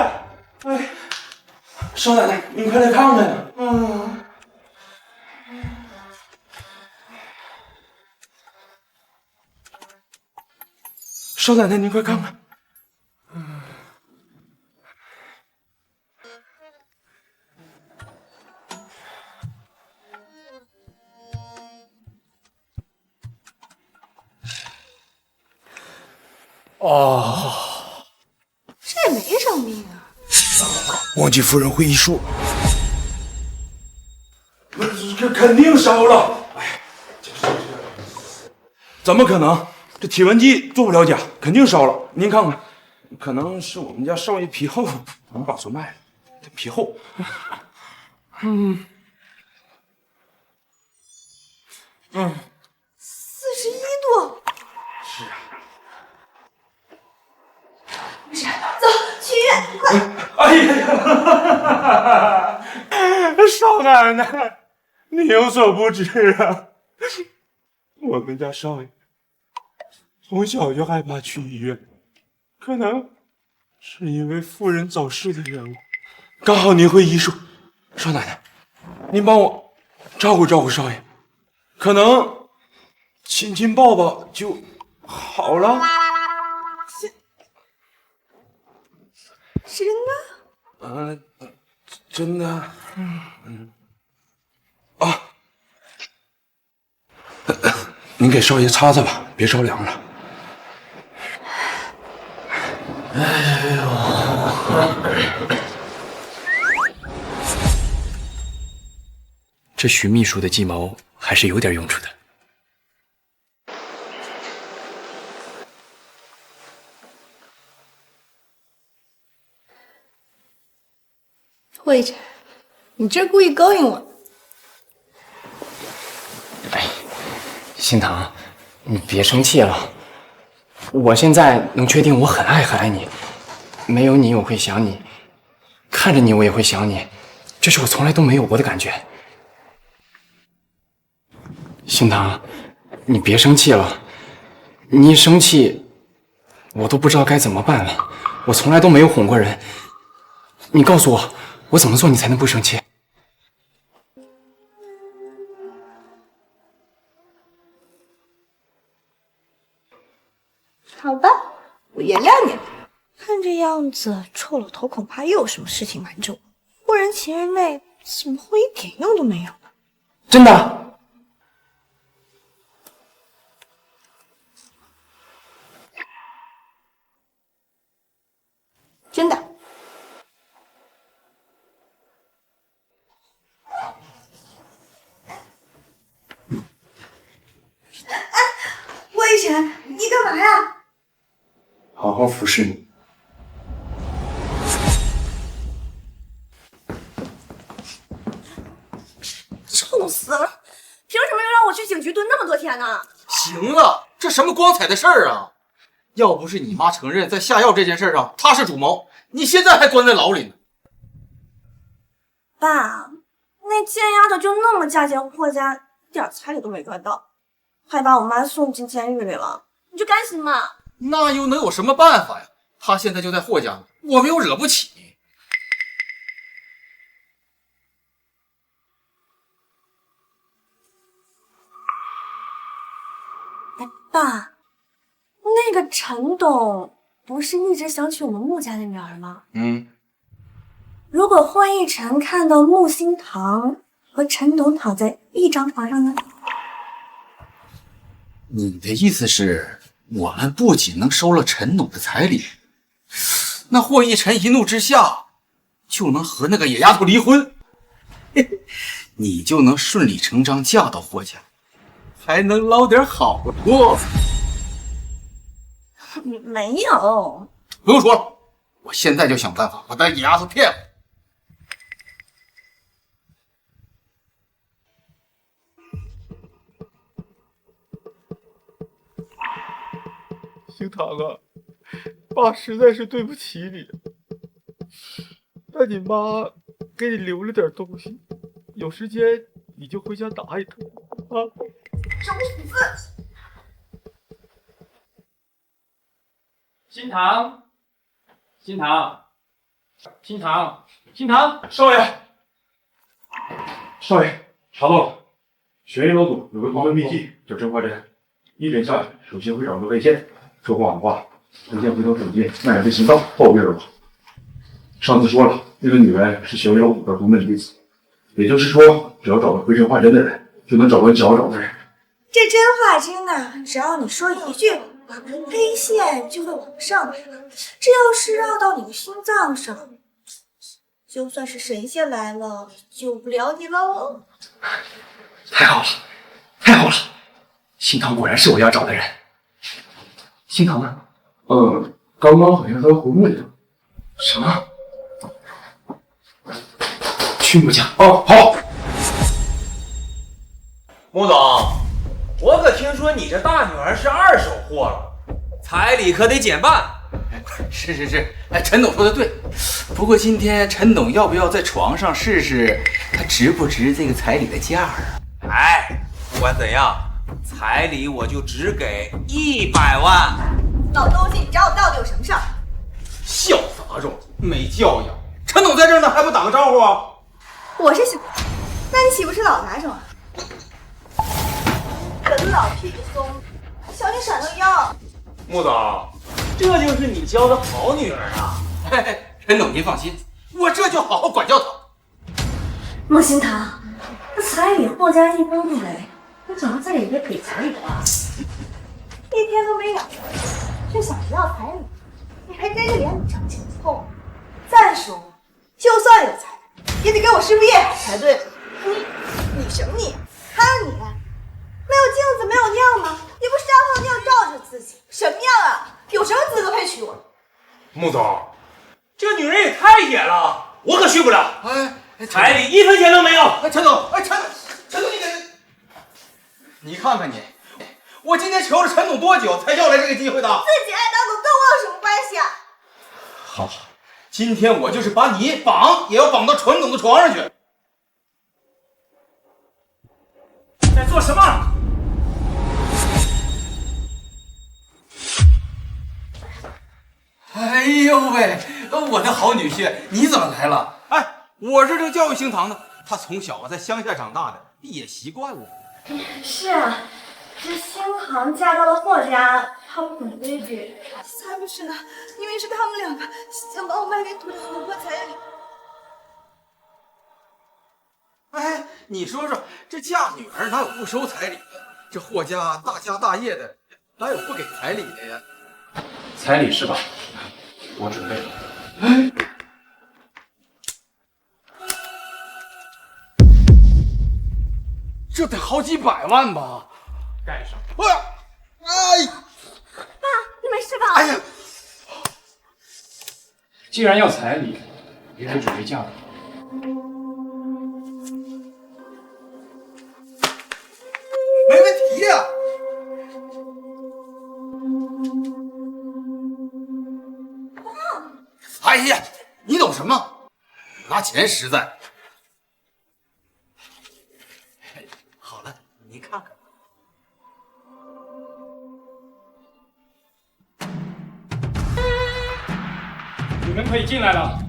K: 哎，少奶奶，您快来看看呀！少奶奶，您快看看。
J: 哦，
B: 这也没什么病啊。
J: 忘记夫人会医术，
K: 这肯定烧了。哎，怎么可能？这体温计做不了假，肯定烧了。您看看，可能是我们家少爷皮厚，把手卖了，这皮厚。
B: 41度。
K: 是啊。
B: 走，去医院，快！
K: 哎呀，少奶奶，你有所不知啊，我们家少爷从小就害怕去医院，可能是因为夫人早逝的缘故。刚好您会医术，少奶奶，您帮我照顾照顾少爷，可能亲亲抱抱就好了。
B: 真的？
K: 真的。啊，您给少爷擦擦吧，别着凉了。哎呦，
O: 这徐秘书的计谋还是有点用处的。
B: 霍一晨，你这故意勾引我？
O: 哎，心疼，你别生气了。我现在能确定我很爱你，没有你我会想你，看着你我也会想你，这是我从来都没有过的感觉。心疼，你别生气了，你一生气，我都不知道该怎么办了。我从来都没有哄过人，你告诉我，我怎么做你才能不生气？
B: 好吧，我原谅你了。看这样子，臭老头恐怕又有什么事情瞒着我。忽然情人泪怎么会一点用都没有呢？
O: 真的？
B: 真的。霍一晨，你干嘛呀？
O: 好好服侍你。
D: 臭死了！凭什么又让我去警局蹲那么多天呢？
G: 行了，这什么光彩的事儿啊！要不是你妈承认在下药这件事上她是主谋，你现在还关在牢里呢。
A: 爸，那贱丫头就那么嫁进霍家，一点彩礼都没赚到，还把我妈送进监狱里了，你就甘心吗？
G: 那又能有什么办法呀？她现在就在霍家呢，我们又惹不起。
A: 爸，那个陈董不是一直想娶我们穆家的女儿吗？如果霍一晨看到穆心堂和陈董躺在一张床上呢？
G: 你的意思是，我们不仅能收了陈董的彩礼，那霍一晨一怒之下就能和那个野丫头离婚，你就能顺理成章嫁到霍家，还能捞点好处。
A: 没有，
G: 不用说了，我现在就想办法把那野丫头骗回来。
K: 星堂啊，爸实在是对不起你。但你妈给你留了点东西，有时间你就回家拿一趟啊。
B: 找死！
O: 心堂，心堂，心堂，心堂，
K: 少爷，少爷，查到了，玄阴楼主有个独门秘技叫真话针，一针下去，首先会长出泪腺，说谎的话，针线回头手劲，蔓延至心脏，暴毙而亡。上次说了，那个女人是玄阴楼主的独门弟子，也就是说，只要找到会真话针的人，就能找到你想要找的人。
B: 这真话真的，只要你说一句话，黑线就会往上来。这要是绕到你的心脏上，就算是神仙来了，救不了你喽。
O: 太好了，太好了！心堂果然是我要找的人。心堂呢？刚刚好像他昏过去了。什么？去穆家。哦，好。
G: 穆总，我可听说你这大女儿是二手货了，彩礼可得减半。
H: 是，哎，陈总说的对。不过今天陈总要不要在床上试试，他值不值这个彩礼的价啊？
G: 哎，不管怎样，彩礼我就只给100万。
B: 老东西，你找我到底有什么事儿？
G: 小杂种，没教养！陈总在这儿呢，还不打个招呼啊？
B: 我是小，那你岂不是老杂种啊？人老皮松，小心闪到腰。
G: 穆总，这就是你教的好女儿啊！
H: 陈总您放心，我这就好好管教她。
A: 莫心堂，这彩礼霍家一分不给，你总要再也别给彩礼吧？
B: 一天都没养活，就想着要彩礼，你还真是连你长情凑。再说，就算有彩礼，也得给我师傅叶好才对。你什么你？看你，没有镜子没有尿吗？你不撒泡尿照着自己，什么样啊？有什么资格配娶我？
G: 穆总，这女人也太野了，我可续不了。彩礼1分钱都没有。
H: 陈总，陈总，你看看你，我今天求了陈总多久才要来这个机会的？
B: 自己爱当总跟我有什么关系啊？
H: 好，今天我就是把你绑也要绑到陈总的床上去。
G: 在做什么？
H: 哎呦喂，我的好女婿，你怎么来了？哎，我是这个教育星堂的，他从小在乡下长大的，也习惯了。
A: 是啊，这星堂嫁到了霍家，他不懂规矩。
B: 才不是呢，因为是他们两个想把我卖给土豪破彩礼。
H: 哎，你说说，这嫁女儿哪有不收彩礼的？这霍家大家大业的，哪有不给彩礼的呀？
O: 彩礼是吧？我准备了。
H: 这得好几百万吧？
O: 盖上。
H: 哎，
B: 爸，你没事吧？
H: 哎呀，
O: 既然要彩礼，也得准备嫁妆。
H: 没问题呀。哎呀，你懂什么？拿钱实在。好了，你看看。
O: 你们可以进来了。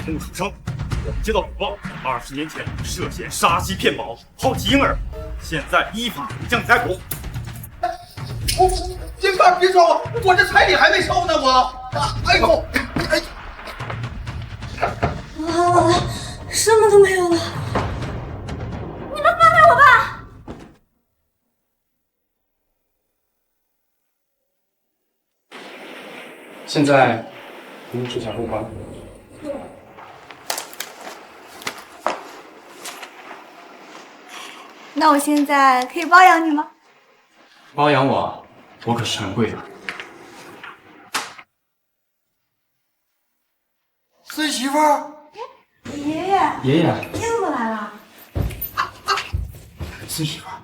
R: 洪楚生，我们接到禀报，20年前涉嫌杀妻骗保，抛弃婴儿，现在依法将逮捕。
H: 金爸，别抓我，我这彩礼还没收呢，我。哎呦，哎，
A: 好了，什么都没有了，你们放开我吧！
O: 现在您指下入关。
B: 那我现在可以包养你吗？
O: 包养我，我可是很贵的。
F: 孙媳妇儿，
B: 爷爷，
O: 爷爷，
B: 你怎么来了？
F: 孙媳妇儿，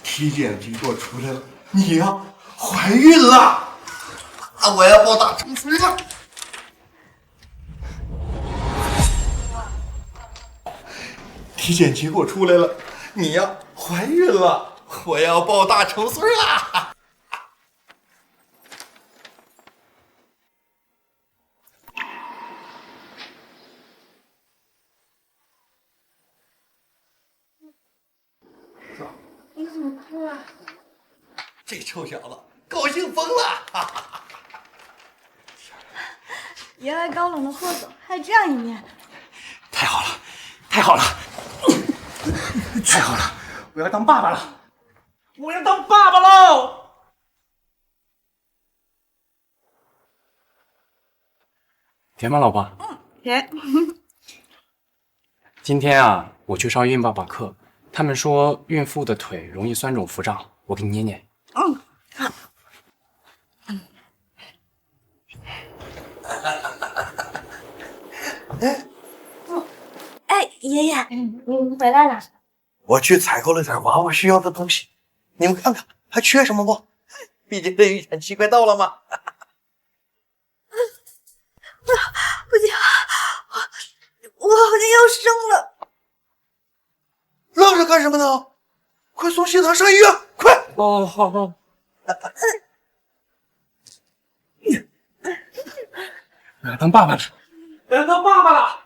F: 体检结果出来了，你呀怀孕了，我要抱大长孙了。体检结果出来了，你呀怀孕了，我要抱大成孙啦！
B: 你怎么哭了？
F: 这臭小子高兴疯了！
B: 原来高冷的霍总还有这样一面。
H: 太好了，太好了，太好了！我要当爸爸了，我要当爸爸喽！
O: 甜吗，老婆？
B: 甜。
O: 今天啊，我去上孕爸爸课，他们说孕妇的腿容易酸肿腹胀，我给你捏捏。
B: 嗯，好。哎，爷爷，你回来了。
P: 我去采购了点娃娃需要的东西，你们看看还缺什么不？毕竟这预产期快到了嘛。
B: 不行，我好像要生了。
P: 愣着干什么呢？快送谢堂上医院，快！
Q: 哦，好好。
K: 我要当爸爸了。
Q: 我要当爸爸了。